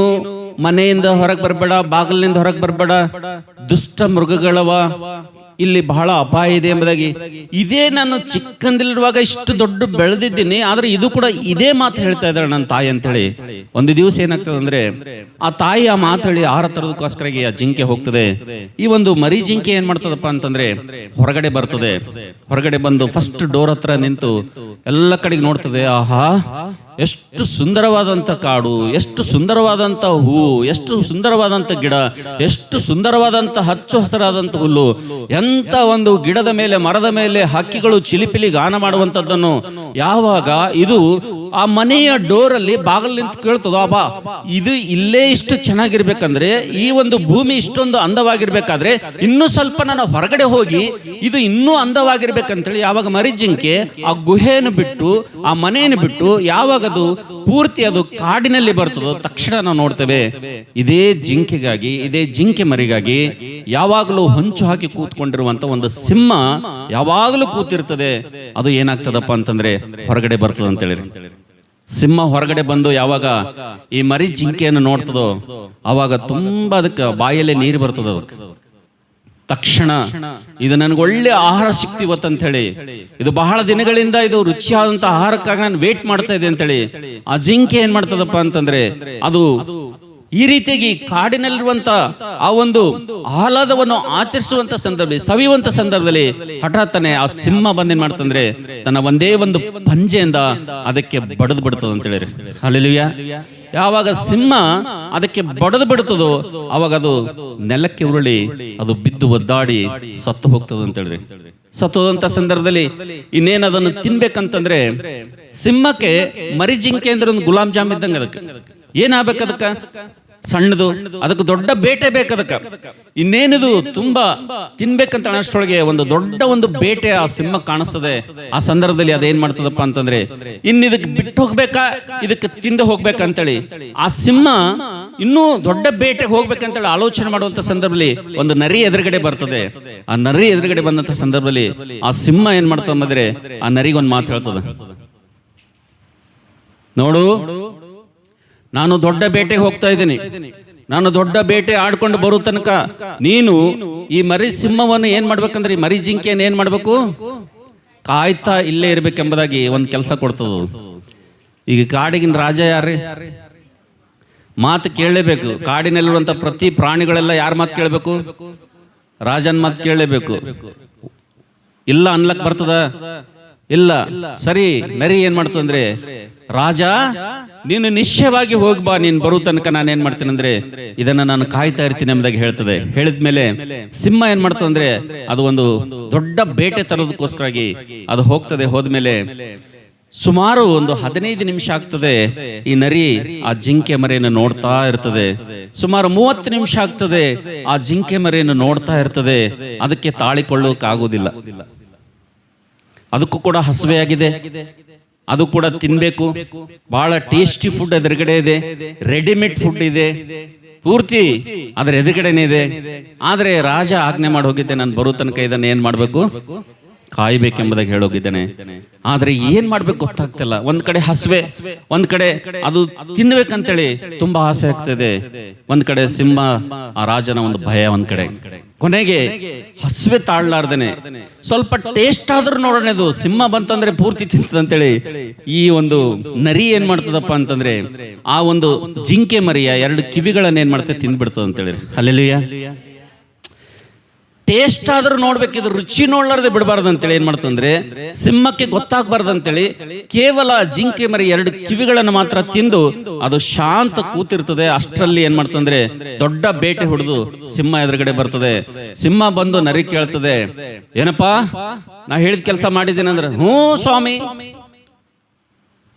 ಮನೆಯಿಂದ ಹೊರಗೆ ಬರಬೇಡ, ಬಾಗಿಲಿನಿಂದ ಹೊರಗೆ ಬರಬೇಡ, ದುಷ್ಟ ಮೃಗಗಳವ, ಇಲ್ಲಿ ಬಹಳ ಅಪಾಯ ಇದೆ ಎಂಬುದಾಗಿ. ಇದೇ ನಾನು ಚಿಕ್ಕಂದಿರುವಾಗ ಇಷ್ಟು ದೊಡ್ಡ ಬೆಳೆದಿದ್ದೀನಿ, ಆದ್ರೆ ಇದು ಕೂಡ ಇದೇ ಮಾತು ಹೇಳ್ತಾ ಇದ್ದಾಳೆ ನನ್ನ ತಾಯಿ ಅಂತೇಳಿ. ಒಂದು ದಿವಸ ಏನಾಗ್ತದೆ ಅಂದ್ರೆ ಆ ತಾಯಿ ಆ ಮಾತೇಳಿ ಆಹಾರ ತರೋದಕ್ಕೋಸ್ಕರ ಆ ಜಿಂಕೆ ಹೋಗ್ತದೆ. ಈ ಒಂದು ಮರಿ ಜಿಂಕೆ ಏನ್ ಮಾಡ್ತದಪ್ಪ ಅಂತಂದ್ರೆ ಹೊರಗಡೆ ಬರ್ತದೆ. ಹೊರಗಡೆ ಬಂದು ಫಸ್ಟ್ ಡೋರ್ ಹತ್ರ ನಿಂತು ಎಲ್ಲ ಕಡೆಗೆ ನೋಡ್ತದೆ. ಆಹಾ, ಎಷ್ಟು ಸುಂದರವಾದಂಥ ಕಾಡು, ಎಷ್ಟು ಸುಂದರವಾದಂಥ ಹೂವು, ಎಷ್ಟು ಸುಂದರವಾದಂಥ ಗಿಡ, ಎಷ್ಟು ಸುಂದರವಾದಂಥ ಹಚ್ಚು ಹಸಿರಾದಂಥ ಹುಲ್ಲು, ಎಂಥ ಒಂದು ಗಿಡದ ಮೇಲೆ ಮರದ ಮೇಲೆ ಹಕ್ಕಿಗಳು ಚಿಲಿಪಿಲಿ ಗಾನ ಮಾಡುವಂಥದ್ದನ್ನು ಯಾವಾಗ ಇದು ಆ ಮನೆಯ ಡೋರಲ್ಲಿ ಬಾಗಿಲು ನಿಂತು ಕೇಳ್ತದೋ, ಅಬ್ಬಾ ಇದು ಇಲ್ಲೇ ಇಷ್ಟು ಚೆನ್ನಾಗಿರ್ಬೇಕಂದ್ರೆ, ಈ ಒಂದು ಭೂಮಿ ಇಷ್ಟೊಂದು ಅಂದವಾಗಿರ್ಬೇಕಾದ್ರೆ ಇನ್ನೂ ಸ್ವಲ್ಪ ನಾನು ಹೊರಗಡೆ ಹೋಗಿ ಇದು ಇನ್ನೂ ಅಂದವಾಗಿರ್ಬೇಕಂತೇಳಿ ಯಾವಾಗ ಮರಿ ಜಿಂಕೆ ಆ ಗುಹೆಯನ್ನು ಬಿಟ್ಟು ಆ ಮನೆಯನ್ನು ಬಿಟ್ಟು ಯಾವಾಗ ಅದು ಪೂರ್ತಿ ಅದು ಕಾಡಿನಲ್ಲಿ ಬರ್ತದೋ ತಕ್ಷಣ ನಾವು ನೋಡ್ತೇವೆ ಇದೇ ಜಿಂಕೆಗಾಗಿ, ಇದೇ ಜಿಂಕೆ ಮರಿಗಾಗಿ ಯಾವಾಗಲೂ ಹೊಂಚು ಹಾಕಿ ಕೂತ್ಕೊಂಡಿರುವಂತ ಒಂದು ಸಿಂಹ ಯಾವಾಗಲೂ ಕೂತಿರ್ತದೆ. ಅದು ಏನಾಗ್ತದಪ್ಪ ಅಂತಂದ್ರೆ ಹೊರಗಡೆ ಬರ್ತದ ಅಂತ ಹೇಳಿ. ಸಿಂಹ ಹೊರಗಡೆ ಬಂದು ಯಾವಾಗ ಈ ಮರಿ ಜಿಂಕೆಯನ್ನು ನೋಡ್ತದೋ ಅವಾಗ ತುಂಬಾ ಅದಕ್ಕೆ ಬಾಯಲ್ಲೇ ನೀರು ಬರ್ತದ. ಅದಕ್ಕೆ ತಕ್ಷಣ ಇದು ನನಗೆ ಒಳ್ಳೆ ಆಹಾರ ಸಿಕ್ತಿವತ್ತಂತ ಹೇಳಿ, ಇದು ಬಹಳ ದಿನಗಳಿಂದ ಇದು ರುಚಿಯಾದಂತ ಆಹಾರಕ್ಕಾಗಿ ನಾನು ವೇಟ್ ಮಾಡ್ತಾ ಇದೆ ಅಂತೇಳಿ ಆ ಜಿಂಕೆ ಏನ್ ಮಾಡ್ತದಪ್ಪ ಅಂತಂದ್ರೆ ಅದು ಈ ರೀತಿಯಾಗಿ ಕಾಡಿನಲ್ಲಿರುವಂತ ಆ ಒಂದು ಆಹ್ಲಾದವನ್ನು ಆಚರಿಸುವಂತ ಸಂದರ್ಭದಲ್ಲಿ, ಸವಿಯುವಂತ ಸಂದರ್ಭದಲ್ಲಿ ಹಠಾತ್ತನೆ ಆ ಸಿಂಹ ಬಂದೇನ್ ಮಾಡ್ತಂದ್ರೆ ತನ್ನ ಒಂದೇ ಒಂದು ಪಂಜೆಯಿಂದ ಅದಕ್ಕೆ ಬಡದು ಬಿಡ್ತದ ಅಂತ ಹೇಳಿರಿ. ಹಲ್ಲೆಲೂಯಾ. ಯಾವಾಗ ಸಿಂಹ ಅದಕ್ಕೆ ಬಡದು ಬಿಡ್ತದೋ ಅವಾಗ ಅದು ನೆಲಕ್ಕೆ ಉರುಳಿ ಅದು ಬಿದ್ದು ಒದ್ದಾಡಿ ಸತ್ತು ಹೋಗ್ತದ ಅಂತ ಹೇಳ್ರಿ. ಸತ್ತೋದಂತ ಸಂದರ್ಭದಲ್ಲಿ ಇನ್ನೇನು ಅದನ್ನು ತಿನ್ಬೇಕಂತಂದ್ರೆ ಸಿಂಹಕ್ಕೆ ಮರಿ ಜಿಂಕೆ ಅಂದ್ರೆ ಒಂದು ಗುಲಾಬ್ ಜಾಮ್ ಇದ್ದಂಗೆ. ಅದಕ್ಕೆ ಏನಾಗಬೇಕು, ಅದಕ್ಕೆ ಸಣ್ಣದು, ಅದಕ್ಕೆ ದೊಡ್ಡ ಬೇಟೆ ಬೇಕದಕ್ಕ. ಇನ್ನೇನಿದು ತುಂಬಾ ತಿನ್ಬೇಕಂತ ಅಷ್ಟೊಳಗೆ ಒಂದು ದೊಡ್ಡ ಒಂದು ಬೇಟೆ ಆ ಸಿಂಹ ಕಾಣಿಸ್ತದೆ. ಆ ಸಂದರ್ಭದಲ್ಲಿ ಅದೇನ್ ಮಾಡ್ತದಪ್ಪ ಅಂತಂದ್ರೆ ಇದಕ್ಕೆ ಬಿಟ್ಟು ಹೋಗ್ಬೇಕಾ, ಇದಕ್ಕೆ ತಿಂದು ಹೋಗ್ಬೇಕಂತೇಳಿ ಆ ಸಿಂಹ ಇನ್ನೂ ದೊಡ್ಡ ಬೇಟೆಗೆ ಹೋಗ್ಬೇಕಂತೇಳಿ ಆಲೋಚನೆ ಮಾಡುವಂತ ಸಂದರ್ಭದಲ್ಲಿ ಒಂದು ನರಿ ಎದುರುಗಡೆ ಬರ್ತದೆ. ಆ ನರಿ ಎದುರುಗಡೆ ಬಂದಂತ ಸಂದರ್ಭದಲ್ಲಿ ಆ ಸಿಂಹ ಏನ್ ಮಾಡ್ತಂದ್ರೆ ಆ ನರಿಗೊಂದು ಮಾತು ಹೇಳ್ತದ, ನೋಡು ನಾನು ದೊಡ್ಡ ಬೇಟೆಗೆ ಹೋಗ್ತಾ ಇದ್ದೀನಿ, ನಾನು ದೊಡ್ಡ ಬೇಟೆ ಆಡ್ಕೊಂಡು ಬರೋ ತನಕ ನೀನು ಈ ಮರಿ ಸಿಂಹವನ್ನು ಏನ್ ಮಾಡ್ಬೇಕಂದ್ರೆ ಈ ಮರಿ ಜಿಂಕೆಯನ್ನು ಏನ್ ಮಾಡ್ಬೇಕು, ಕಾಯ್ತಾ ಇಲ್ಲೇ ಇರ್ಬೇಕೆಂಬುದಾಗಿ ಒಂದು ಕೆಲಸ ಕೊಡ್ತದ. ಈಗ ಕಾಡಿಗಿನ ರಾಜ ಯಾರೇ, ಮಾತು ಕೇಳಲೇಬೇಕು. ಕಾಡಿನಲ್ಲಿರುವಂತ ಪ್ರತಿ ಪ್ರಾಣಿಗಳೆಲ್ಲ ಯಾರ ಮಾತು ಕೇಳಬೇಕು, ರಾಜನ ಮಾತು ಕೇಳಲೇಬೇಕು. ಇಲ್ಲ ಅನ್ಲಕ್ ಬರ್ತದ, ಇಲ್ಲ. ಸರಿ, ನರಿ ಏನ್ ಮಾಡ್ತಂದ್ರೆ ರಾಜ ನೀನು ನಿಶ್ಚಯವಾಗಿ ಹೋಗ್ಬಾ, ನೀನ್ ಬರೋ ತನಕ ನಾನು ಏನ್ ಮಾಡ್ತೀನಿ ಅಂದ್ರೆ ಇದನ್ನ ನಾನು ಕಾಯ್ತಾ ಇರ್ತೀನಿ ಎಂಬುದಾಗಿ ಹೇಳ್ತದೆ. ಹೇಳಿದ್ಮೇಲೆ ಸಿಂಹ ಏನ್ ಮಾಡ್ತಂದ್ರೆ ಅದು ಒಂದು ದೊಡ್ಡ ಬೇಟೆ ತರೋದಕ್ಕೋಸ್ಕರಾಗಿ ಅದು ಹೋಗ್ತದೆ. ಹೋದ್ಮೇಲೆ ಸುಮಾರು ಒಂದು 15 ನಿಮಿಷ ಆಗ್ತದೆ. ಈ ನರಿ ಆ ಜಿಂಕೆ ಮರಿಯನ್ನು ನೋಡ್ತಾ ಇರ್ತದೆ. ಸುಮಾರು 30 ನಿಮಿಷ ಆಗ್ತದೆ. ಆ ಜಿಂಕೆ ಮರಿಯನ್ನು ನೋಡ್ತಾ ಇರ್ತದೆ. ಅದಕ್ಕೆ ತಾಳಿಕೊಳ್ಳೋಕಾಗೋದಿಲ್ಲ. ಅದಕ್ಕೂ ಕೂಡ ಹಸಿವೆ ಆಗಿದೆ, ಅದು ಕೂಡ ತಿನ್ಬೇಕು. ಬಹಳ ಟೇಸ್ಟಿ ಫುಡ್ ಎದುರುಗಡೆ ಇದೆ, ರೆಡಿಮೇಡ್ ಫುಡ್ ಇದೆ, ಪೂರ್ತಿ ಅದ್ರ ಎದುರುಗಡೆನೆ ಇದೆ. ಆದ್ರೆ ರಾಜ ಆಜ್ಞೆ ಮಾಡಿ ಹೋಗಿದ್ದೆ, ನಾನು ಬರೋ ತನಕ ಇದನ್ನ ಏನ್ ಮಾಡ್ಬೇಕು, ಕಾಯ್ಬೇಕೆಂಬುದಾಗಿ ಹೇಳೋಗಿದ್ದಾನೆ. ಆದ್ರೆ ಏನ್ ಮಾಡ್ಬೇಕು ಗೊತ್ತಾಗ್ತಿಲ್ಲ. ಒಂದ್ ಕಡೆ ಹಸುವೆ, ಒಂದ್ ಕಡೆ ಅದು ತಿನ್ಬೇಕಂತೇಳಿ ತುಂಬಾ ಆಸೆ ಆಗ್ತದೆ, ಒಂದ್ ಕಡೆ ಸಿಂಹ ಆ ರಾಜನ ಒಂದು ಭಯ, ಒಂದ್ ಕಡೆ ಕೊನೆಗೆ ಹಸುವೆ ತಾಳ್ಲಾರ್ದೇನೆ ಸ್ವಲ್ಪ ಟೇಸ್ಟ್ ಆದ್ರೂ ನೋಡೋಣ, ಅದು ಸಿಂಹ ಬಂತಂದ್ರೆ ಪೂರ್ತಿ ತಿಂತದಂತೇಳಿ ಈ ಒಂದು ನರಿ ಏನ್ ಮಾಡ್ತದಪ್ಪ ಅಂತಂದ್ರೆ ಆ ಒಂದು ಜಿಂಕೆ ಮರಿಯ 2 ಕಿವಿಗಳನ್ನ ಏನ್ ಮಾಡ್ತದೆ ತಿಂದ್ಬಿಡ್ತದ ಅಂತೇಳಿ. ಹಲ್ಲೆಲೂಯಾ. ಟೇಸ್ಟ್ ಆದ್ರೂ ನೋಡ್ಬೇಕಿದ್ರು, ರುಚಿ ನೋಡ್ಲಾರ್ದೆ ಬಿಡಬಾರ್ದು ಅಂತೇಳಿ ಏನ್ ಮಾಡ್ತಂದ್ರೆ ಸಿಂಹಕ್ಕೆ ಗೊತ್ತಾಗ್ಬಾರ್ದಂತೇಳಿ ಕೇವಲ ಜಿಂಕೆ ಮರಿ 2 ಕಿವಿಗಳನ್ನು ಮಾತ್ರ ತಿಂದು ಅದು ಶಾಂತ ಕೂತಿರ್ತದೆ. ಅಷ್ಟರಲ್ಲಿ ಏನ್ ಮಾಡ್ತಂದ್ರೆ ದೊಡ್ಡ ಬೇಟೆ ಹೊಡೆದು ಸಿಂಹ ಎದುರುಗಡೆ ಬರ್ತದೆ. ಸಿಂಹ ಬಂದು ನರಿ ಕೇಳ್ತದೆ, ಏನಪ್ಪಾ ನಾ ಹೇಳಿದ ಕೆಲಸ ಮಾಡಿದ್ದೀನಿ ಅಂದ್ರೆ, ಹ್ಞೂ ಸ್ವಾಮಿ,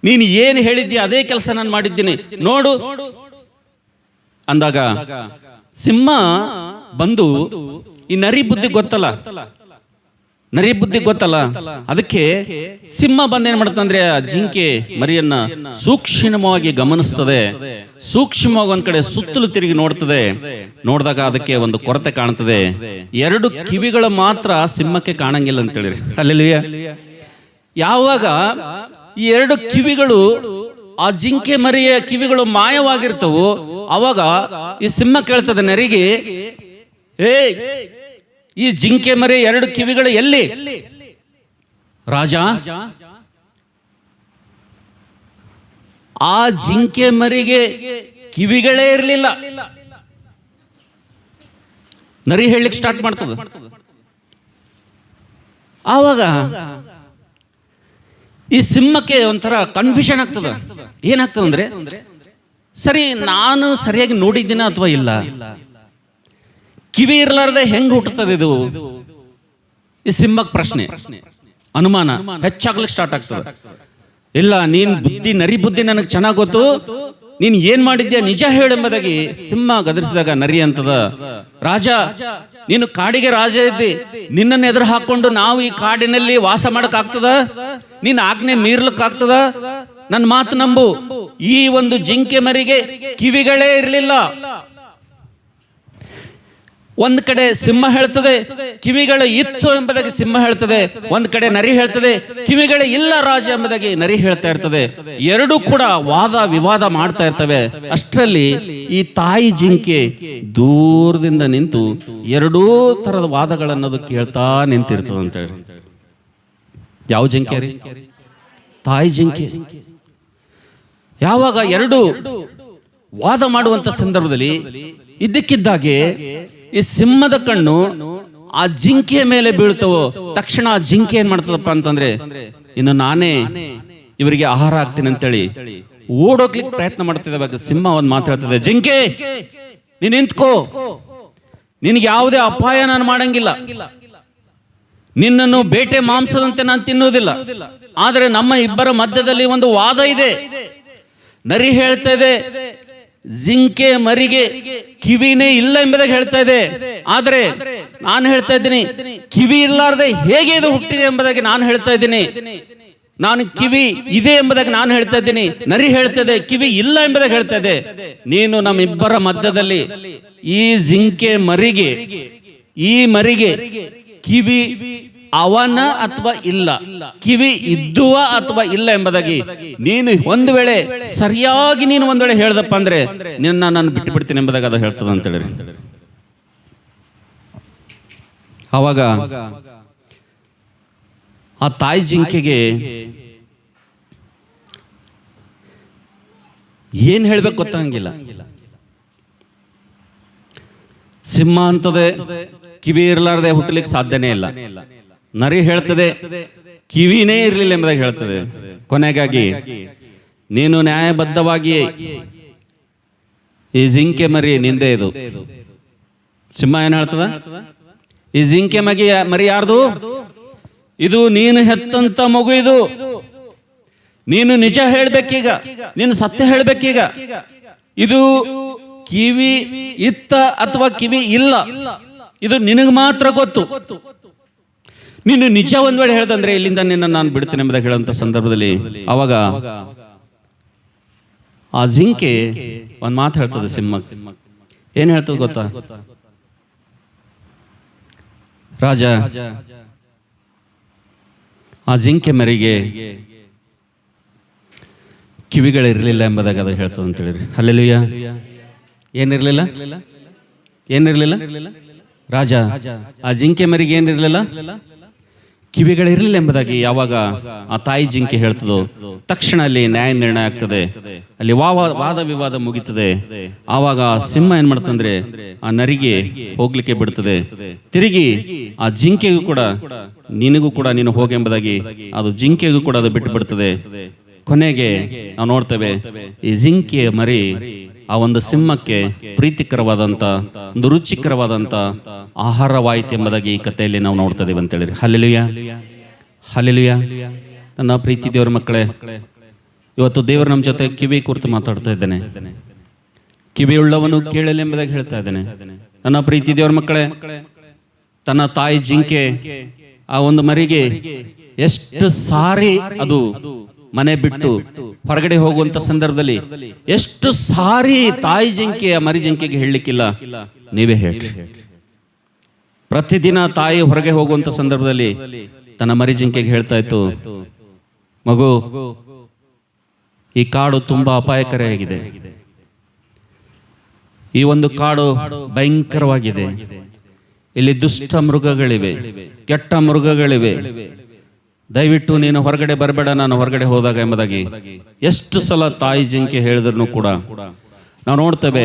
ನೀನು ಏನು ಹೇಳಿದ್ಯಾ ಅದೇ ಕೆಲಸ ನಾನು ಮಾಡಿದ್ದೀನಿ ನೋಡು ಅಂದಾಗ ಸಿಂಹ ಬಂದು, ಈ ನರಿ ಬುದ್ಧಿ ಗೊತ್ತಲ್ಲ, ಅದಕ್ಕೆ ಸಿಂಹ ಬಂದೇನ್ ಮಾಡ್ತಂದ್ರೆ ಆ ಜಿಂಕೆ ಮರಿಯನ್ನ ಸೂಕ್ಷ್ಮವಾಗಿ ಗಮನಿಸ್ತದೆ. ಸೂಕ್ಷ್ಮವಾಗಿ ಒಂದ್ ಕಡೆ ಸುತ್ತಲೂ ತಿರುಗಿ ನೋಡ್ತದೆ. ನೋಡಿದಾಗ ಅದಕ್ಕೆ ಒಂದು ಕೊರತೆ ಕಾಣ್ತದೆ. 2 ಕಿವಿಗಳು ಮಾತ್ರ ಸಿಂಹಕ್ಕೆ ಕಾಣಂಗಿಲ್ಲ ಅಂತೇಳಿ. ಹಲ್ಲೆಲೂಯಾ. ಯಾವಾಗ ಈ 2 ಕಿವಿಗಳು ಆ ಜಿಂಕೆ ಮರಿಯ ಕಿವಿಗಳು ಮಾಯವಾಗಿರ್ತವು, ಅವಾಗ ಈ ಸಿಂಹ ಕೇಳ್ತದೆ ನರಿಗೆ, ಈ ಜಿಂಕೆ ಮರಿ 2 ಕಿವಿಗಳು ಎಲ್ಲಿ? ರಾಜ, ಆ ಜಿಂಕೆ ಮರಿಗೆ ಕಿವಿಗಳೇ ಇರಲಿಲ್ಲ. ನರಿ ಹೇಳಲಿಕ್ಕೆ ಸ್ಟಾರ್ಟ್ ಮಾಡ್ತದ. ಆವಾಗ ಈ ಸಿಂಹಕ್ಕೆ ಒಂಥರ ಕನ್ಫ್ಯೂಷನ್ ಆಗ್ತದ. ಏನಾಗ್ತದಂದ್ರೆ, ಸರಿ ನಾನು ಸರಿಯಾಗಿ ನೋಡಿದ್ದೀನ ಅಥವಾ ಇಲ್ಲ? ಕಿವಿ ಇರಲಾರ್ದೆ ಹೆಂಗ್ ಹುಟ್ಟುತ್ತದೆ ಇದು? ಈ ಸಿಂಹಕ್ಕೆ ಪ್ರಶ್ನೆ, ಅನುಮಾನ ಹೆಚ್ಚಾಗ್ಲಿಕ್ಕೆ ಸ್ಟಾರ್ಟ್ ಆಗ್ತದೆ. ಇಲ್ಲ, ನೀನ್ ಬುದ್ಧಿ, ನರಿ ಬುದ್ಧಿ ನನಗೆ ಚೆನ್ನಾಗಿ ಗೊತ್ತು, ನೀನ್ ಏನ್ ಮಾಡಿದ್ಯಾ ನಿಜ ಹೇಳೆಂಬುದಾಗಿ ಸಿಂಹ ಗದರಿಸಿದಾಗ ನರಿ ಅಂತದ, ರಾಜ ನೀನು ಕಾಡಿಗೆ ರಾಜ ಇದ್ದಿ, ನಿನ್ನನ್ನು ಎದುರು ಹಾಕೊಂಡು ನಾವು ಈ ಕಾಡಿನಲ್ಲಿ ವಾಸ ಮಾಡಕ್ ಆಗ್ತದ? ನೀನ್ ಆಜ್ಞೆ ಮೀರ್ಲಕ್ ಆಗ್ತದ? ನನ್ನ ಮಾತು ನಂಬು, ಈ ಒಂದು ಜಿಂಕೆ ಮರಿಗೆ ಕಿವಿಗಳೇ ಇರಲಿಲ್ಲ. ಒಂದ್ ಕಡೆ ಸಿಂಹ ಹೇಳ್ತದೆ ಕಿವಿಗಳು ಇತ್ತು ಎಂಬುದಾಗಿ ಸಿಂಹ ಹೇಳ್ತದೆ, ಒಂದ್ ಕಡೆ ನರಿ ಹೇಳ್ತದೆ ಕಿವಿಗಳೇ ಇಲ್ಲ ರಾಜ ಎಂಬುದಾಗಿ ನರಿ ಹೇಳ್ತಾ ಇರ್ತದೆ. 2 ಕೂಡ ವಾದ ವಿವಾದ ಮಾಡ್ತಾ ಇರ್ತವೆ. ಅಷ್ಟರಲ್ಲಿ ಈ ತಾಯಿ ಜಿಂಕೆ ದೂರದಿಂದ ನಿಂತು 2 ತರದ ವಾದಗಳನ್ನೋದು ಕೇಳ್ತಾ ನಿಂತಿರ್ತದೆ ಅಂತ ಹೇಳಿ. ಯಾವ ಜಿಂಕೆ ರೀ? ತಾಯಿ ಜಿಂಕೆ. ಯಾವಾಗ 2 ವಾದ ಮಾಡುವಂತ ಸಂದರ್ಭದಲ್ಲಿ ಇದ್ದಕ್ಕಿದ್ದಾಗೆ ಈ ಸಿಂಹದ ಕಣ್ಣು ಆ ಜಿಂಕೆಯ ಮೇಲೆ ಬೀಳ್ತವೋ, ತಕ್ಷಣ ಆ ಜಿಂಕೆ ಏನ್ ಮಾಡ್ತದಪ್ಪ ಅಂತಂದ್ರೆ, ಇನ್ನು ನಾನೇ ಇವರಿಗೆ ಆಹಾರ ಆಗ್ತೀನಿ ಅಂತೇಳಿ ಓಡೋಗ್ಲಿಕ್ಕೆ ಪ್ರಯತ್ನ ಮಾಡ್ತಿದ್ದಾಗ ಸಿಂಹ ಒಂದ್ ಮಾತು ಹೇಳ್ತದೆ, ಜಿಂಕೆ ನೀನ್ ನಿಂತ್ಕೋ, ನಿನ್ಗೆ ಯಾವುದೇ ಅಪಾಯ ನಾನು ಮಾಡಂಗಿಲ್ಲ, ನಿನ್ನನ್ನು ಬೇಟೆ ಮಾಂಸದಂತೆ ನಾನು ತಿನ್ನುವುದಿಲ್ಲ. ಆದರೆ ನಮ್ಮ ಇಬ್ಬರ ಮಧ್ಯದಲ್ಲಿ ಒಂದು ವಾದ ಇದೆ. ನರಿ ಹೇಳ್ತಾ ಇದೆ ಜಿಂಕೆ ಮರಿಗೆ ಕಿವಿನೇ ಇಲ್ಲ ಎಂಬುದಾಗಿ ಹೇಳ್ತಾ ಇದೆ, ಆದ್ರೆ ನಾನು ಹೇಳ್ತಾ ಇದ್ದೀನಿ ಕಿವಿ ಇರ್ಲಾರ್ದೆ ಹೇಗೆ ಇದು ಹುಟ್ಟಿದೆ ಎಂಬುದಾಗಿ ನಾನು ಹೇಳ್ತಾ ಇದ್ದೀನಿ. ನಾನು ಕಿವಿ ಇದೆ ಎಂಬುದಾಗಿ ನಾನು ಹೇಳ್ತಾ ಇದ್ದೀನಿ, ನರಿ ಹೇಳ್ತದೆ ಕಿವಿ ಇಲ್ಲ ಎಂಬುದಾಗಿ ಹೇಳ್ತಾ ಇದೆ. ನೀನು ನಮ್ಮಿಬ್ಬರ ಮಧ್ಯದಲ್ಲಿ ಈ ಜಿಂಕೆ ಮರಿಗೆ, ಈ ಮರಿಗೆ ಕಿವಿ ಅವನ ಅಥವಾ ಇಲ್ಲ, ಕಿವಿ ಇದ್ದುವ ಅಥವಾ ಇಲ್ಲ ಎಂಬುದಾಗಿ ನೀನು ಒಂದು ವೇಳೆ ಸರಿಯಾಗಿ ನೀನು ಒಂದ್ ವೇಳೆ ಹೇಳ್ದಪ್ಪ ಅಂದ್ರೆ ನಿನ್ನ ನಾನು ಬಿಟ್ಟು ಬಿಡ್ತೀನಿ ಎಂಬುದಾಗಿ ಅದು ಹೇಳ್ತದ ಅಂತ ಹೇಳಿ. ಅವಾಗ ಆ ತಾಯಿ ಜಿಂಕೆಗೆ ಏನ್ ಹೇಳ್ಬೇಕು ಗೊತ್ತಾಗಂಗಿಲ್ಲ. ಸಿಂಹ ಅಂತದೆ ಕಿವಿ ಇರಲಾರ್ದೆ ಹುಟ್ಟಲಿಕ್ಕೆ ಸಾಧ್ಯನೇ ಇಲ್ಲ. ನರಿ ಹೇಳ್ತದೆ ಕಿವಿನೇ ಇರಲಿಲ್ಲ ಎಂಬುದಾಗಿ ಹೇಳ್ತದೆ. ಕೊನೆಗಾಗಿ ನೀನು ನ್ಯಾಯಬದ್ಧವಾಗಿ ಈ ಜಿಂಕೆ ಮರಿ ನಿಂದೆ ಇದು. ಸಿಂಹ ಏನ್ ಹೇಳ್ತದ, ಈ ಜಿಂಕೆ ಮರಿ ಯಾರ್ದು? ಇದು ನೀನು ಹೆತ್ತಂತ ಮಗು, ಇದು ನೀನು ನಿಜ ಹೇಳ್ಬೇಕೀಗ, ನೀನು ಸತ್ಯ ಹೇಳ್ಬೇಕೀಗ. ಇದು ಕಿವಿ ಇತ್ತ ಅಥವಾ ಕಿವಿ ಇಲ್ಲ, ಇದು ನಿನಗೆ ಮಾತ್ರ ಗೊತ್ತು. ನೀನು ನಿಜ ಒಂದ್ ವೇಳೆ ಹೇಳ್ದಂದ್ರೆ ಇಲ್ಲಿಂದ ನಿನ್ನ ನಾನು ಬಿಡ್ತೇನೆ ಎಂಬುದಾಗಿ ಹೇಳುವಂತ ಸಂದರ್ಭದಲ್ಲಿ ಅವಾಗ ಆ ಜಿಂಕೆ ಒಂದ್ ಮಾತು ಹೇಳ್ತದೆ ಸಿಂಹ. ಏನ್ ಹೇಳ್ತದೆ ಗೊತ್ತಾ? ರಾಜ, ಆ ಜಿಂಕೆ ಮರಿಗೆ ಕಿವಿಗಳಿರಲಿಲ್ಲ ಎಂಬುದಾಗಿ ಅದು ಹೇಳ್ತದೆ ಅಂತ ಹೇಳಿರಿ. ಹಲ್ಲೆಲೂಯ. ಏನಿರಲಿಲ್ಲ? ರಾಜ, ಆ ಜಿಂಕೆ ಮರಿಗೆ ಏನಿರಲಿಲ್ಲ? ಕಿವಿಗಳಿರಲಿಲ್ಲ ಎಂಬುದಾಗಿ ಯಾವಾಗ ಆ ತಾಯಿ ಜಿಂಕೆ ಹೇಳ್ತದೋ ತಕ್ಷಣ ಅಲ್ಲಿ ನ್ಯಾಯ ನಿರ್ಣಯ ಆಗ್ತದೆ, ಅಲ್ಲಿ ವಾದ ವಿವಾದ ಮುಗಿತದೆ. ಆವಾಗ ಸಿಂಹ ಏನ್ ಮಾಡ್ತಂದ್ರೆ ಆ ನರಿಗೆ ಹೋಗ್ಲಿಕ್ಕೆ ಬಿಡ್ತದೆ. ತಿರುಗಿ ಆ ಜಿಂಕೆಗೂ ಕೂಡ ನಿನಗೂ ಕೂಡ ನೀನು ಹೋಗೆಂಬುದಾಗಿ ಅದು ಜಿಂಕೆಗೂ ಕೂಡ ಅದು ಬಿಟ್ಟು ಬಿಡ್ತದೆ. ಕೊನೆಗೆ ನಾವು ನೋಡ್ತೇವೆ ಈ ಜಿಂಕೆಯ ಮರಿ ಆ ಒಂದು ಸಿಂಹಕ್ಕೆ ಪ್ರೀತಿಕರವಾದಂತ ಒಂದು ರುಚಿಕರವಾದಂತ ಆಹಾರವಾಯಿತು ಎಂಬುದಾಗಿ ಈ ಕಥೆಯಲ್ಲಿ ನಾವು ನೋಡ್ತಾ ಇದ್ದೇವೆ ಅಂತ ಹೇಳಿರಿ. Hallelujah, hallelujah. ನನ್ನ ಪ್ರೀತಿ ದೇವರ ಮಕ್ಕಳೇ, ಇವತ್ತು ದೇವರು ನಮ್ಮ ಜೊತೆ ಕಿವಿ ಕುರಿತು ಮಾತಾಡ್ತಾ ಇದ್ದೇನೆ. ಕಿವಿಯುಳ್ಳವನು ಕೇಳಲಿ ಎಂಬುದಾಗಿ ಹೇಳ್ತಾ ಇದ್ದೇನೆ. ನನ್ನ ಪ್ರೀತಿ ದೇವರ ಮಕ್ಕಳೇ, ತನ್ನ ತಾಯಿ ಜಿಂಕೆ ಆ ಒಂದು ಮರಿಗೆ ಎಷ್ಟು ಸಾರಿ ಅದು ಮನೆ ಬಿಟ್ಟು ಹೊರಗಡೆ ಹೋಗುವಂತ ಸಂದರ್ಭದಲ್ಲಿ ಎಷ್ಟು ಸಾರಿ ತಾಯಿ ಜಿಂಕೆ ಆ ಮರಿ ಜಿಂಕೆಗೆ ಹೇಳಲಿಕ್ಕಿಲ್ಲ, ನೀವೇ ಹೇಳಿ. ಪ್ರತಿದಿನ ತಾಯಿ ಹೊರಗೆ ಹೋಗುವಂತ ಸಂದರ್ಭದಲ್ಲಿ ತನ್ನ ಮರಿ ಜಿಂಕೆಗೆ ಹೇಳ್ತಾ ಇತ್ತು, ಮಗು, ಈ ಕಾಡು ತುಂಬಾ ಅಪಾಯಕಾರಿಯಾಗಿದೆ, ಈ ಒಂದು ಕಾಡು ಭಯಂಕರವಾಗಿದೆ, ಇಲ್ಲಿ ದುಷ್ಟ ಮೃಗಗಳಿವೆ, ಕೆಟ್ಟ ಮೃಗಗಳಿವೆ, ದಯವಿಟ್ಟು ನೀನು ಹೊರಗಡೆ ಬರಬೇಡ ನಾನು ಹೊರಗಡೆ ಹೋದಾಗ ಎಂಬುದಾಗಿ ಎಷ್ಟು ಸಲ ತಾಯಿ ಜಿಂಕೆ ಹೇಳಿದ್ರು ಕೂಡ ನಾವು ನೋಡ್ತೇವೆ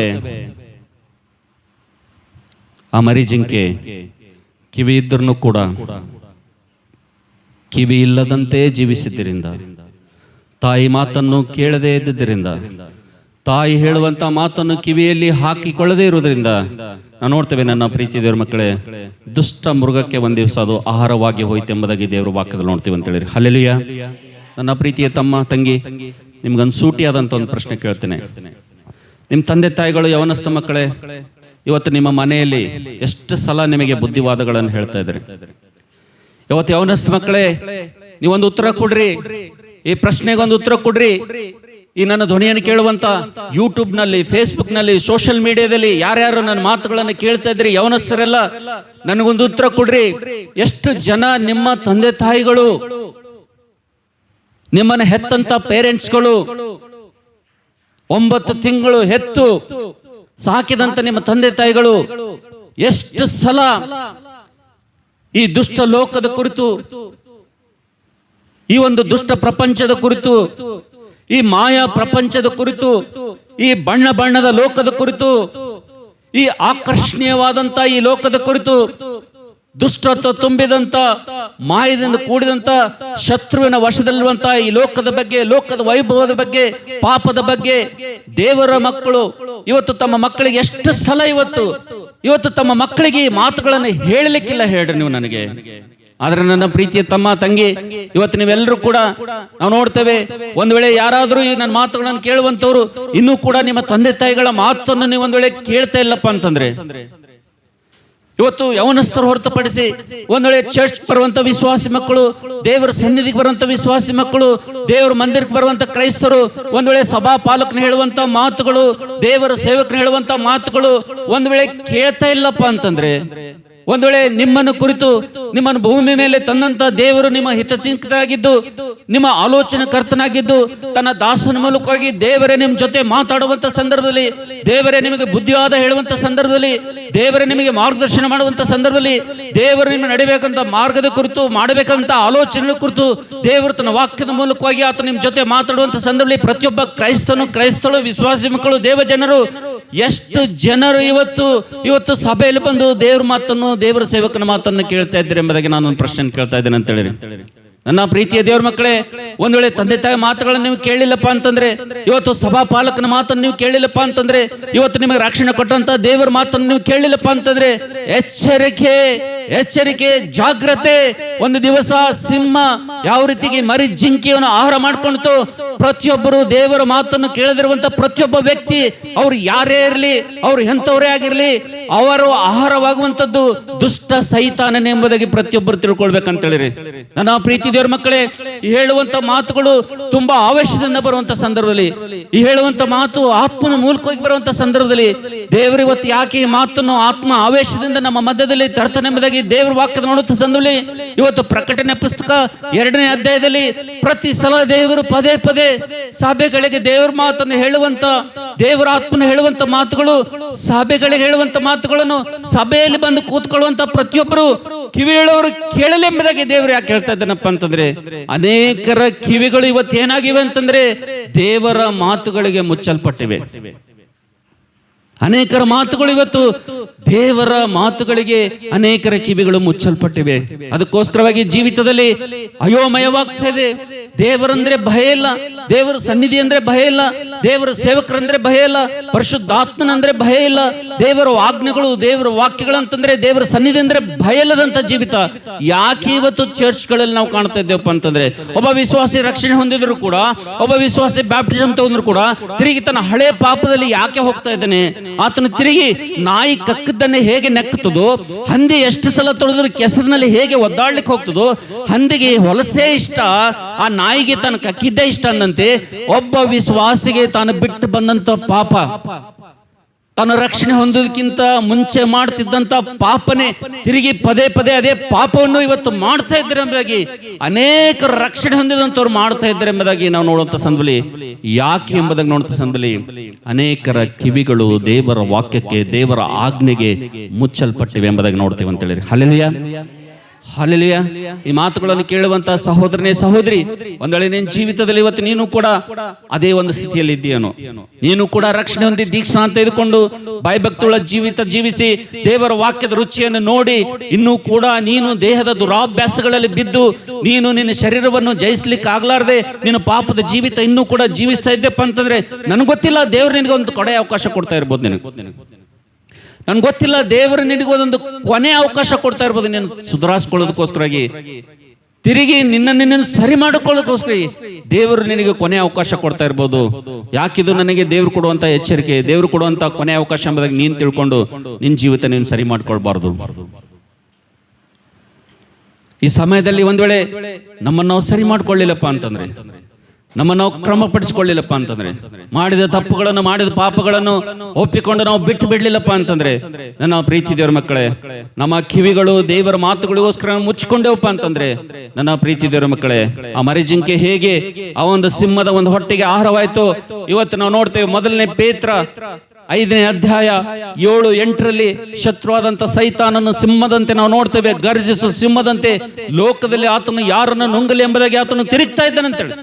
ಆ ಮರಿ ಜಿಂಕೆ ಕಿವಿ ಇದ್ರೂ ಕೂಡ ಕಿವಿ ಇಲ್ಲದಂತೆ ಜೀವಿಸಿದ್ದರಿಂದ, ತಾಯಿ ಮಾತನ್ನು ಕೇಳದೇ ಇದ್ದುದರಿಂದ, ತಾಯಿ ಹೇಳುವಂತ ಮಾತನ್ನು ಕಿವಿಯಲ್ಲಿ ಹಾಕಿಕೊಳ್ಳದೇ ಇರುವುದರಿಂದ ನಾವು ನೋಡ್ತೇವೆ ನನ್ನ ಪ್ರೀತಿ ದೇವರ ಮಕ್ಕಳೇ, ದುಷ್ಟ ಮೃಗಕ್ಕೆ ಒಂದ್ ದಿವಸ ಅದು ಆಹಾರವಾಗಿ ಹೋಯ್ತು ಎಂಬುದಾಗಿ ದೇವರು ವಾಕ್ಯದಲ್ಲಿ ನೋಡ್ತೀವಿ ಅಂತ ಹೇಳಿ. ಹಲ್ಲೆಲೂಯ. ನನ್ನ ಪ್ರೀತಿಯ ತಮ್ಮ ತಂಗಿ, ನಿಮ್ಗೊಂದು ಸೂಟಿಯಾದಂತ ಒಂದು ಪ್ರಶ್ನೆ ಕೇಳ್ತೇನೆ. ನಿಮ್ಮ ತಂದೆ ತಾಯಿಗಳು ಯವನಸ್ಥ ಮಕ್ಕಳೇ, ಇವತ್ತು ನಿಮ್ಮ ಮನೆಯಲ್ಲಿ ಎಷ್ಟು ಸಲ ನಿಮಗೆ ಬುದ್ಧಿವಾದಗಳನ್ನು ಹೇಳ್ತಾ ಇದ್ದಾರೆ? ಇವತ್ತು ಯವನಸ್ಥ ಮಕ್ಕಳೇ, ನೀವೊಂದು ಉತ್ತರ ಕೊಡ್ರಿ, ಈ ಪ್ರಶ್ನೆಗೆ ಒಂದು ಉತ್ತರ ಕೊಡ್ರಿ. ಈ ನನ್ನ ಧ್ವನಿಯನ್ನು ಕೇಳುವಂತ ಯೂಟ್ಯೂಬ್ ನಲ್ಲಿ, ಫೇಸ್ಬುಕ್ ನಲ್ಲಿ, ಸೋಷಿಯಲ್ ಮೀಡಿಯಾದಲ್ಲಿ ಯಾರ್ಯಾರು ನನ್ನ ಮಾತುಗಳನ್ನು ಕೇಳ್ತಾ ಇದ್ರಿ ಯವನಸ್ಥರೆಲ್ಲ, ನನಗೊಂದು ಉತ್ತರ ಕೊಡ್ರಿ. ಎಷ್ಟು ಜನ ನಿಮ್ಮ ತಂದೆ ತಾಯಿಗಳು, ನಿಮ್ಮನ್ನ ಹೆತ್ತಂತ ಪೇರೆಂಟ್ಸ್ಗಳು, 9 ತಿಂಗಳು ಹೆತ್ತು ಸಾಕಿದಂತ ನಿಮ್ಮ ತಂದೆ ತಾಯಿಗಳು ಎಷ್ಟು ಸಲ ಈ ದುಷ್ಟ ಲೋಕದ ಕುರಿತು, ಈ ಒಂದು ದುಷ್ಟ ಪ್ರಪಂಚದ ಕುರಿತು, ಈ ಮಾಯಾ ಪ್ರಪಂಚದ ಕುರಿತು, ಈ ಬಣ್ಣ ಬಣ್ಣದ ಲೋಕದ ಕುರಿತು, ಈ ಆಕರ್ಷಣೀಯವಾದಂತ ಈ ಲೋಕದ ಕುರಿತು, ದುಷ್ಟತ್ವ ತುಂಬಿದಂತ, ಮಾಯದಿಂದ ಕೂಡಿದಂತ, ಶತ್ರುವಿನ ವಶದಲ್ಲಿರುವಂತ ಈ ಲೋಕದ ಬಗ್ಗೆ, ಲೋಕದ ವೈಭವದ ಬಗ್ಗೆ, ಪಾಪದ ಬಗ್ಗೆ ದೇವರ ಮಕ್ಕಳು ಇವತ್ತು ತಮ್ಮ ಮಕ್ಕಳಿಗೆ ಎಷ್ಟು ಸಲ ಇವತ್ತು ತಮ್ಮ ಮಕ್ಕಳಿಗೆ ಈ ಮಾತುಗಳನ್ನು ಹೇಳಲಿಕ್ಕಿಲ್ಲ. ಹೇಳ್ರಿ ನೀವು ನನಗೆ. ಆದ್ರೆ ನನ್ನ ಪ್ರೀತಿಯ ತಮ್ಮ ತಂಗಿ, ಇವತ್ತು ನೀವೆಲ್ಲರೂ ಕೂಡ ನಾವು ನೋಡ್ತೇವೆ, ಒಂದ್ ವೇಳೆ ಯಾರಾದ್ರೂ ಈ ನನ್ನ ಮಾತುಗಳನ್ನು ಕೇಳುವಂತವ್ರು ಇನ್ನೂ ಕೂಡ ನಿಮ್ಮ ತಂದೆ ತಾಯಿಗಳ ಮಾತನ್ನು ನೀವು ಒಂದ್ ವೇಳೆ ಕೇಳ್ತಾ ಇಲ್ಲಪ್ಪ ಅಂತಂದ್ರೆ, ಇವತ್ತು ಯವನಸ್ಥರು ಹೊರತುಪಡಿಸಿ ಒಂದ್ ವೇಳೆ ಚರ್ಚ್ ಬರುವಂತ ವಿಶ್ವಾಸಿ ಮಕ್ಕಳು, ದೇವರ ಸನ್ನಿಧಿಗೆ ಬರುವಂತ ವಿಶ್ವಾಸಿ ಮಕ್ಕಳು, ದೇವರ ಮಂದಿರಕ್ಕೆ ಬರುವಂತ ಕ್ರೈಸ್ತರು ಒಂದ್ ವೇಳೆ ಸಭಾ ಪಾಲಕನ ಹೇಳುವಂತ ಮಾತುಗಳು, ದೇವರ ಸೇವಕನ ಹೇಳುವಂತ ಮಾತುಗಳು ಒಂದ್ ವೇಳೆ ಕೇಳ್ತಾ ಇಲ್ಲಪ್ಪ ಅಂತಂದ್ರೆ, ಒಂದ್ ವೇಳೆ ನಿಮ್ಮನ್ನು ಕುರಿತು, ನಿಮ್ಮನ್ನು ಭೂಮಿ ಮೇಲೆ ತಂದಂತ ದೇವರು ನಿಮ್ಮ ಹಿತಚಿಂತಕರಾಗಿದ್ದು, ನಿಮ್ಮ ಆಲೋಚನೆ ಕರ್ತನಾಗಿದ್ದು, ತನ್ನ ದಾಸನ ಮೂಲಕವಾಗಿ ದೇವರೇ ನಿಮ್ಮ ಜೊತೆ ಮಾತಾಡುವಂತ ಸಂದರ್ಭದಲ್ಲಿ, ದೇವರೇ ನಿಮಗೆ ಬುದ್ಧಿವಾದ ಹೇಳುವಂತ ಸಂದರ್ಭದಲ್ಲಿ, ದೇವರೇ ನಿಮಗೆ ಮಾರ್ಗದರ್ಶನ ಮಾಡುವಂತ ಸಂದರ್ಭದಲ್ಲಿ, ದೇವರು ನಿಮ್ಮ ನಡಿಬೇಕಂತ ಮಾರ್ಗದ ಕುರಿತು, ಮಾಡಬೇಕಂತ ಆಲೋಚನೆ ಕುರಿತು ದೇವರು ತನ್ನ ವಾಕ್ಯದ ಮೂಲಕವಾಗಿ ಆತ ನಿಮ್ಮ ಜೊತೆ ಮಾತಾಡುವಂತ ಸಂದರ್ಭದಲ್ಲಿ ಪ್ರತಿಯೊಬ್ಬ ಕ್ರೈಸ್ತಳು, ವಿಶ್ವಾಸಿ ಮಕ್ಕಳು, ದೇವ ಜನರು, ಎಷ್ಟು ಜನರು ಇವತ್ತು ಸಭೆಯಲ್ಲಿ ಬಂದು ದೇವ್ರ ಮಾತನ್ನು, ದೇವರ ಸೇವಕನ ಮಾತನ್ನು ಕೇಳ್ತಾ ಇದ್ದಾರೆ ಎಂಬುದಾಗಿ ನಾನು ಒಂದು ಪ್ರಶ್ನೆ ಕೇಳ್ತಾ ಇದ್ದೇನೆ ಅಂತ ಹೇಳಿ. ನನ್ನ ಪ್ರೀತಿಯ ದೇವ್ರ ಮಕ್ಕಳೇ, ಒಂದ್ ವೇಳೆ ತಂದೆ ತಾಯಿ ಮಾತುಗಳನ್ನು ನೀವು ಕೇಳಿಲ್ಲಪ್ಪ ಅಂತಂದ್ರೆ, ಇವತ್ತು ಸಭಾ ಪಾಲಕನ ಮಾತನ್ನು ನೀವು ಕೇಳಿಲ್ಲಪ್ಪ ಅಂತಂದ್ರೆ, ಇವತ್ತು ನಿಮಗೆ ರಕ್ಷಣೆ ಕೊಟ್ಟಂತ ದೇವರ ಮಾತನ್ನು ನೀವು ಕೇಳಿಲ್ಲಪ್ಪ ಅಂತಂದ್ರೆ, ಎಚ್ಚರಿಕೆ, ಜಾಗ್ರತೆ. ಒಂದು ದಿವಸ ಸಿಂಹ ಯಾವ ರೀತಿಗೆ ಮರಿ ಜಿಂಕೆಯನ್ನು ಆಹಾರ ಮಾಡ್ಕೊಳ್ತು, ಪ್ರತಿಯೊಬ್ಬರು ದೇವರ ಮಾತನ್ನು ಕೇಳದಿರುವಂತ ಪ್ರತಿಯೊಬ್ಬ ವ್ಯಕ್ತಿ, ಅವ್ರು ಯಾರೇ ಇರಲಿ, ಅವ್ರು ಎಂಥವರೇ ಆಗಿರಲಿ, ಅವರು ಆಹಾರವಾಗುವಂಥದ್ದು ದುಷ್ಟ ಸೈತಾನನೇ ಎಂಬುದಾಗಿ ಪ್ರತಿಯೊಬ್ಬರು ತಿಳ್ಕೊಳ್ಬೇಕಂತ ಹೇಳಿರಿ. ನನ್ನ ಪ್ರೀತಿ ದೇವರ ಮಕ್ಕಳೇ, ಈ ಹೇಳುವಂತ ಮಾತುಗಳು ತುಂಬಾ ಆವೇಶದಿಂದ ಬರುವಂತ ಸಂದರ್ಭದಲ್ಲಿ, ಈ ಹೇಳುವಂತ ಮಾತು ಆತ್ಮನ ಮೂಲಕವಾಗಿ ಬರುವಂತ ಸಂದರ್ಭದಲ್ಲಿ, ದೇವರು ಇವತ್ತು ಯಾಕೆ ಈ ಮಾತನ್ನು ಆತ್ಮ ಆವೇಶದಿಂದ ನಮ್ಮ ಮಧ್ಯದಲ್ಲಿ ತರ್ತಾನೆ ಎಂಬುದಾಗಿ ದೇವರ ವಾಕ್ಯದ ನೋಡುವಂತ ಸಂದರ್ಭದಲ್ಲಿ, ಇವತ್ತು ಪ್ರಕಟಣೆ ಪುಸ್ತಕ 2ನೇ ಅಧ್ಯಾಯದಲ್ಲಿ ಪ್ರತಿ ಸಲ ದೇವರು ಪದೇ ಪದೇ ಸಭೆಗಳಿಗೆ ದೇವರ ಮಾತನ್ನು ಹೇಳುವಂತ, ದೇವರ ಆತ್ಮನ ಹೇಳುವಂತ ಮಾತುಗಳು, ಸಭೆಗಳಿಗೆ ಹೇಳುವಂತ ಮಾತುಗಳನ್ನು ಸಭೆಯಲ್ಲಿ ಬಂದು ಕೂತ್ಕೊಳ್ಳುವಂತ ಪ್ರತಿಯೊಬ್ಬರು ಕಿವಿ ಹೇಳೋರು ಕೇಳಲೆಂಬುದಾಗಿ ದೇವರು ಯಾಕೆ ಹೇಳ್ತಾ ಇದ್ದಾನಪ್ಪ ಅಂತಂದ್ರೆ, ಅನೇಕರ ಕಿವಿಗಳು ಇವತ್ತು ಏನಾಗಿವೆ ಅಂತಂದ್ರೆ ದೇವರ ಮಾತುಗಳಿಗೆ ಮುಚ್ಚಲ್ಪಟ್ಟಿವೆ. ಅನೇಕರ ಮಾತುಗಳು ಇವತ್ತು ದೇವರ ಮಾತುಗಳಿಗೆ ಅನೇಕರ ಕಿವಿಗಳು ಮುಚ್ಚಲ್ಪಟ್ಟಿವೆ. ಅದಕ್ಕೋಸ್ಕರವಾಗಿ ಜೀವಿತದಲ್ಲಿ ಅಯೋಮಯವಾಗ್ತಾ ಇದೆ. ದೇವರಂದ್ರೆ ಭಯ ಇಲ್ಲ, ದೇವರ ಸನ್ನಿಧಿ ಅಂದ್ರೆ ಭಯ ಇಲ್ಲ, ದೇವರ ಸೇವಕರಂದ್ರೆ ಭಯ ಇಲ್ಲ, ಪರಿಶುದ್ಧಾತ್ಮನಂದ್ರೆ ಭಯ ಇಲ್ಲ, ದೇವರ ಆಜ್ಞೆಗಳು, ದೇವರ ವಾಕ್ಯಗಳಂತಂದ್ರೆ, ದೇವರ ಸನ್ನಿಧಿ ಅಂದ್ರೆ ಭಯ ಇಲ್ಲದಂತ ಜೀವಿತ ಯಾಕೆ ಇವತ್ತು ಚರ್ಚ್ಗಳಲ್ಲಿ ನಾವು ಕಾಣ್ತಾ ಇದ್ದೇವಪ್ಪ ಅಂತಂದ್ರೆ, ಒಬ್ಬ ವಿಶ್ವಾಸಿ ರಕ್ಷಣೆ ಹೊಂದಿದ್ರು ಕೂಡ, ಒಬ್ಬ ವಿಶ್ವಾಸಿ ಬ್ಯಾಪ್ಟಿಸಮ್ ತಗೊಂಡ್ರು ಕೂಡ ತಿರುಗಿ ತನ್ನ ಹಳೆ ಪಾಪದಲ್ಲಿ ಯಾಕೆ ಹೋಗ್ತಾ ಇದ್ದಾನೆ? ಆತನು ತಿರುಗಿ ನಾಯಿ ಕಕ್ಕದನ್ನೇ ಹೇಗೆ ನೆಕ್ಕುತ್ತದೋ, ಹಂದಿ ಎಷ್ಟು ಸಲ ತೊಳೆದ್ರು ಕೆಸರಿನಲ್ಲಿ ಹೇಗೆ ಒದ್ದಾಡ್ಲಿಕ್ಕೆ ಹೋಗ್ತದೋ, ಹಂದಿಗೆ ಹೊಲಸೇ ಇಷ್ಟ, ಆ ನಾಯಿಗೆ ತಾನು ಕಕ್ಕಿದ್ದೇ ಇಷ್ಟ ಅನ್ನಂತೆ ಒಬ್ಬ ವಿಶ್ವಾಸಿಗೆ ತಾನು ಬಿಟ್ಟು ಬಂದಂತ ಪಾಪ, ತಾನು ರಕ್ಷಣೆ ಹೊಂದೋದಕ್ಕಿಂತ ಮುಂಚೆ ಮಾಡ್ತಿದ್ದಂತ ಪಾಪನೇ ತಿರುಗಿ ಪದೇ ಪದೇ ಅದೇ ಪಾಪವನ್ನು ಇವತ್ತು ಮಾಡ್ತಾ ಇದ್ದಾರೆ ಎಂಬುದಾಗಿ, ಅನೇಕರು ರಕ್ಷಣೆ ಹೊಂದಿದಂತವ್ರು ಮಾಡ್ತಾ ಇದ್ದಾರೆ ಎಂಬುದಾಗಿ ನಾವು ನೋಡುವಂತ ಸಂದರ್ಭದಲ್ಲಿ, ಯಾಕೆ ಎಂಬುದಾಗಿ ನೋಡುವಂತ ಸಂದರ್ಭದಲ್ಲಿ ಅನೇಕರ ಕಿವಿಗಳು ದೇವರ ವಾಕ್ಯಕ್ಕೆ, ದೇವರ ಆಜ್ಞೆಗೆ ಮುಚ್ಚಲ್ಪಟ್ಟಿವೆ ಎಂಬುದಾಗಿ ನೋಡ್ತೇವೆ ಅಂತ ಹೇಳಿರಿ. Hallelujah, hallelujah. ಈ ಮಾತುಗಳನ್ನು ಕೇಳುವಂತ ಸಹೋದರನೇ, ಸಹೋದರಿ, ಒಂದ್ ವೇಳೆ ನಿನ್ನ ಜೀವಿತದಲ್ಲಿ ಇವತ್ತು ನೀನು ಕೂಡ ಅದೇ ಒಂದು ಸ್ಥಿತಿಯಲ್ಲಿ ಇದ್ದೀಯೇನೋ, ನೀನು ಕೂಡ ರಕ್ಷಣೆ ಹೊಂದಿ ದೀಕ್ಷಾ ಅಂತ ತೆಗೆದುಕೊಂಡು ಭಯಭಕ್ತಿಯುಳ್ಳ ಜೀವಿತ ಜೀವಿಸಿ ದೇವರ ವಾಕ್ಯದ ರುಚಿಯನ್ನು ನೋಡಿ ಇನ್ನೂ ಕೂಡ ನೀನು ದೇಹದ ದುರಾಭ್ಯಾಸಗಳಲ್ಲಿ ಬಿದ್ದು ನೀನು ನಿನ್ನ ಶರೀರವನ್ನು ಜಯಿಸ್ಲಿಕ್ಕೆ ಆಗ್ಲಾರ್ದೆ ನಿನ್ನ ಪಾಪದ ಜೀವಿತ ಇನ್ನೂ ಕೂಡ ಜೀವಿಸ್ತಾ ಇದ್ದೆಪ್ಪ ಅಂತಂದ್ರೆ, ನನಗೆ ಗೊತ್ತಿಲ್ಲ, ದೇವರು ನಿನಗೆ ಒಂದು ಕೊಡೆ ಅವಕಾಶ ಕೊಡ್ತಾ ಇರ್ಬೋದು. ನನ್ಗೆ ಗೊತ್ತಿಲ್ಲ, ದೇವರು ನಿನಗೊಂದೊಂದು ಕೊನೆ ಅವಕಾಶ ಕೊಡ್ತಾ ಇರ್ಬೋದು ನೀನು ಸುಧಾರಿಸ್ಕೊಳ್ಳೋದಕ್ಕೋಸ್ಕರಾಗಿ, ತಿರುಗಿ ನಿನ್ನನ್ನು ಸರಿ ಮಾಡಿಕೊಳ್ಳೋದಕ್ಕೋಸ್ಕರ ದೇವರು ನಿನಗೆ ಕೊನೆ ಅವಕಾಶ ಕೊಡ್ತಾ ಇರ್ಬೋದು. ಯಾಕಿದು ನನಗೆ ದೇವ್ರು ಕೊಡುವಂತ ಎಚ್ಚರಿಕೆ, ದೇವ್ರು ಕೊಡುವಂತ ಕೊನೆ ಅವಕಾಶ ಎಂಬುದಾಗಿ ನೀನು ತಿಳ್ಕೊಂಡು ನಿನ್ನ ಜೀವಿತ ನೀನು ಸರಿ ಮಾಡ್ಕೊಳ್ಬಾರ್ದು. ಈ ಸಮಯದಲ್ಲಿ ಒಂದ್ ವೇಳೆ ನಮ್ಮನ್ನು ನಾವು ಸರಿ ಮಾಡ್ಕೊಳ್ಳಿಲ್ಲಪ್ಪ ಅಂತಂದ್ರೆ, ನಮ್ಮನ್ನು ನಾವು ಕ್ರಮಪಡಿಸಿಕೊಳ್ಳಿಲ್ಲಪ್ಪ ಅಂತಂದ್ರೆ, ಮಾಡಿದ ತಪ್ಪುಗಳನ್ನು, ಮಾಡಿದ ಪಾಪಗಳನ್ನು ಒಪ್ಪಿಕೊಂಡು ನಾವು ಬಿಟ್ಟು ಬಿಡ್ಲಿಲ್ಲಪ್ಪ ಅಂತಂದ್ರೆ, ನನ್ನ ಪ್ರೀತಿ ದೇವರ ಮಕ್ಕಳೇ, ನಮ್ಮ ಕಿವಿಗಳು ದೇವರ ಮಾತುಗಳಿಗೋಸ್ಕರ ಮುಚ್ಚಿಕೊಂಡೇವಪ್ಪ ಅಂತಂದ್ರೆ, ನನ್ನ ಪ್ರೀತಿ ದೇವರ ಮಕ್ಕಳೇ, ಆ ಮರಿಜಿಂಕೆ ಹೇಗೆ ಆ ಒಂದು ಸಿಂಹದ ಒಂದು ಹೊಟ್ಟೆಗೆ ಆಹಾರವಾಯ್ತು, ಇವತ್ತು ನಾವು ನೋಡ್ತೇವೆ. ಮೊದಲನೇ ಪೇತ್ರ 5ನೇ ಅಧ್ಯಾಯ 7-8ರಲ್ಲಿ ಶತ್ರುವಾದಂತ ಸೈತಾನನ್ನು ಸಿಂಹದಂತೆ ನಾವು ನೋಡ್ತೇವೆ, ಗರ್ಜಿಸುವ ಸಿಂಹದಂತೆ ಲೋಕದಲ್ಲಿ ಆತನು ಯಾರನ್ನು ನುಂಗಲಿ ಎಂಬುದಾಗಿ ಆತನು ತಿರುಗ್ತಾ ಇದ್ದಾನಂತೇಳಿ.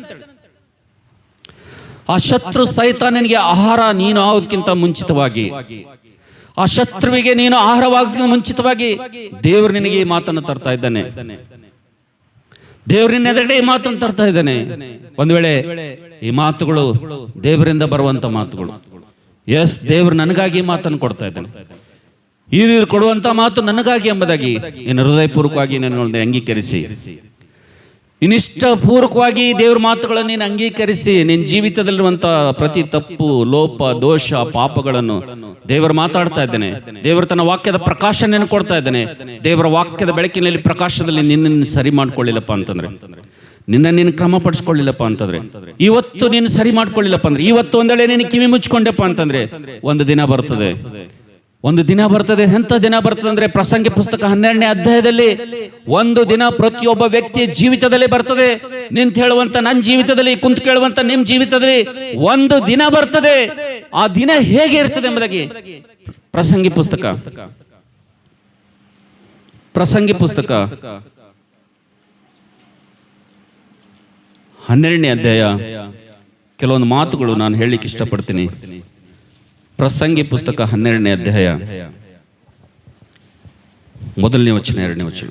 ಆ ಶತ್ರು ಸೈತಾನನಿಗೆ ಆಹಾರ ನೀನು ಆಗೋದಕ್ಕಿಂತ ಮುಂಚಿತವಾಗಿ, ಆ ಶತ್ರುವಿಗೆ ನೀನು ಆಹಾರವಾಗೋದಕ್ಕಿಂತ ಮುಂಚಿತವಾಗಿ ದೇವರು ನಿನಗೆ ಈ ಮಾತನ್ನು ತರ್ತಾ ಇದ್ದಾನೆ. ದೇವರಿನ ಎದುರುಗಡೆ ಈ ಮಾತನ್ನು ತರ್ತಾ ಇದ್ದಾನೆ. ಒಂದ್ ವೇಳೆ ಈ ಮಾತುಗಳು ದೇವರಿಂದ ಬರುವಂತ ಮಾತುಗಳು, ಎಸ್, ದೇವರು ನನಗಾಗಿ ಈ ಮಾತನ್ನು ಕೊಡ್ತಾ ಇದ್ದಾನೆ, ಈ ಕೊಡುವಂತ ಮಾತು ನನಗಾಗಿ ಎಂಬುದಾಗಿ ನೀನು ಹೃದಯಪೂರ್ವಕವಾಗಿ ನನ್ನ ಅಂಗೀಕರಿಸಿ, ನಿಷ್ಠಪೂರ್ವಕವಾಗಿ ದೇವ್ರ ಮಾತುಗಳನ್ನು ನೀನು ಅಂಗೀಕರಿಸಿ, ನಿನ್ನ ಜೀವಿತದಲ್ಲಿರುವಂತ ಪ್ರತಿ ತಪ್ಪು, ಲೋಪ, ದೋಷ, ಪಾಪಗಳನ್ನು ದೇವರು ಮಾತಾಡ್ತಾ ಇದ್ದಾನೆ. ದೇವರು ತನ್ನ ವಾಕ್ಯದ ಪ್ರಕಾಶ ನೀನು ಕೊಡ್ತಾ ಇದ್ದಾನೆ. ದೇವರ ವಾಕ್ಯದ ಬೆಳಕಿನಲ್ಲಿ ಪ್ರಕಾಶದಲ್ಲಿ ನಿನ್ನನ್ನು ಸರಿ ಮಾಡ್ಕೊಳ್ಳಿಲ್ಲಪ್ಪ ಅಂತಂದ್ರೆ, ನಿನ್ನ ಕ್ರಮಪಡಿಸ್ಕೊಳ್ಳಿಲ್ಲಪ್ಪ ಅಂತಂದ್ರೆ, ಇವತ್ತು ನೀನು ಸರಿ ಮಾಡ್ಕೊಳ್ಳಿಲ್ಲಪ್ಪ ಅಂದ್ರೆ, ಇವತ್ತು ಒಂದೆಳೆ ನೀನು ಕಿವಿ ಮುಚ್ಕೊಂಡೆಪ್ಪ ಅಂತಂದ್ರೆ, ಒಂದು ದಿನ ಬರ್ತದೆ, ಒಂದು ದಿನ ಬರ್ತದೆ. ಎಂತ ದಿನ ಬರ್ತದೆ ಅಂದ್ರೆ, ಪ್ರಸಂಗಿ ಪುಸ್ತಕ 12ನೇ ಅಧ್ಯಾಯದಲ್ಲಿ ಒಂದು ದಿನ ಪ್ರತಿಯೊಬ್ಬ ವ್ಯಕ್ತಿಯ ಜೀವಿತದಲ್ಲಿ ಬರ್ತದೆ. ನಿಂತು ಹೇಳುವಂತ ನನ್ನ ಜೀವಿತದಲ್ಲಿ, ಕುಂತು ಕೇಳುವಂತ ನಿಮ್ ಜೀವಿತದಲ್ಲಿ ಒಂದು ದಿನ ಬರ್ತದೆ. ಆ ದಿನ ಹೇಗೆ ಇರ್ತದೆ ಎಂಬುದಾಗಿ ಪ್ರಸಂಗಿ ಪುಸ್ತಕ 12ನೇ ಅಧ್ಯಾಯ ಕೆಲವೊಂದು ಮಾತುಗಳು ನಾನು ಹೇಳಲಿಕ್ಕೆ ಇಷ್ಟಪಡ್ತೀನಿ. ಪ್ರಸಂಗಿ ಪುಸ್ತಕ 12ನೇ ಅಧ್ಯಾಯ 1ನೇ ವಚನ 2ನೇ ವಚನ.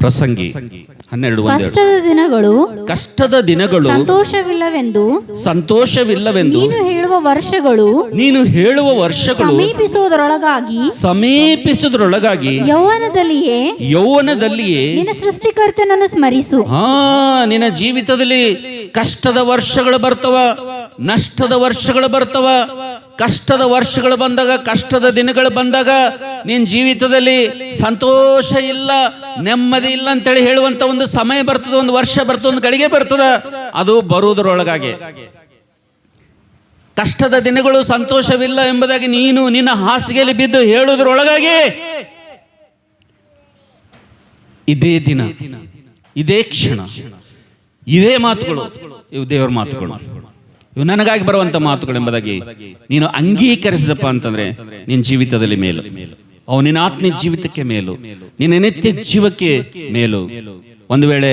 ಪ್ರಸಂಗಿ 12:1. ಕಷ್ಟದ ದಿನಗಳು ಸಂತೋಷವಿಲ್ಲವೆಂದು ನೀನು ಹೇಳುವ ವರ್ಷಗಳು ನೀನು ಹೇಳುವ ವರ್ಷಗಳು ಸಮೀಪಿಸುವುದರೊಳಗಾಗಿ ಯೌವನದಲ್ಲಿಯೇ ನಿನ್ನ ಸೃಷ್ಟಿಕರ್ತನನ್ನು ಸ್ಮರಿಸು. ನಿನ್ನ ಜೀವಿತದಲ್ಲಿ ಕಷ್ಟದ ವರ್ಷಗಳು ಬರ್ತವ, ನಷ್ಟದ ವರ್ಷಗಳು ಬರ್ತವ. ಕಷ್ಟದ ವರ್ಷಗಳು ಬಂದಾಗ, ಕಷ್ಟದ ದಿನಗಳು ಬಂದಾಗ ನಿನ್ನ ಜೀವಿತದಲ್ಲಿ ಸಂತೋಷ ಇಲ್ಲ, ನೆಮ್ಮದಿ ಇಲ್ಲ ಅಂತೇಳಿ ಹೇಳುವಂತ ಒಂದು ಸಮಯ ಬರ್ತದೆ, ಒಂದು ವರ್ಷ ಬರ್ತದೆ, ಒಂದು ಗಳಿಗೆ ಬರ್ತದ. ಅದು ಬರುವುದರೊಳಗಾಗಿ ಕಷ್ಟದ ದಿನಗಳು ಸಂತೋಷವಿಲ್ಲ ಎಂಬುದಾಗಿ ನೀನು ನಿನ್ನ ಹಾಸಿಗೆಯಲ್ಲಿ ಬಿದ್ದು ಹೇಳುವುದರೊಳಗಾಗಿ ಇದೇ ದಿನ, ಇದೇ ಕ್ಷಣ, ಇದೇ ಮಾತುಗಳು, ಇವು ದೇವರ ಮಾತುಗಳು, ಇವು ನನಗಾಗಿ ಬರುವಂತ ಮಾತುಗಳು ಎಂಬುದಾಗಿ ನೀನು ಅಂಗೀಕರಿಸಿದಪ್ಪ ಅಂತಂದ್ರೆ ನಿನ್ನ ಜೀವಿತದಲ್ಲಿ ಮೇಲು, ಅವು ನಿನ್ನ ಆತ್ಮೀಯ ಜೀವಿತಕ್ಕೆ ಮೇಲು, ನಿನ್ನ ನಿತ್ಯ ಜೀವಕ್ಕೆ ಮೇಲು. ಒಂದು ವೇಳೆ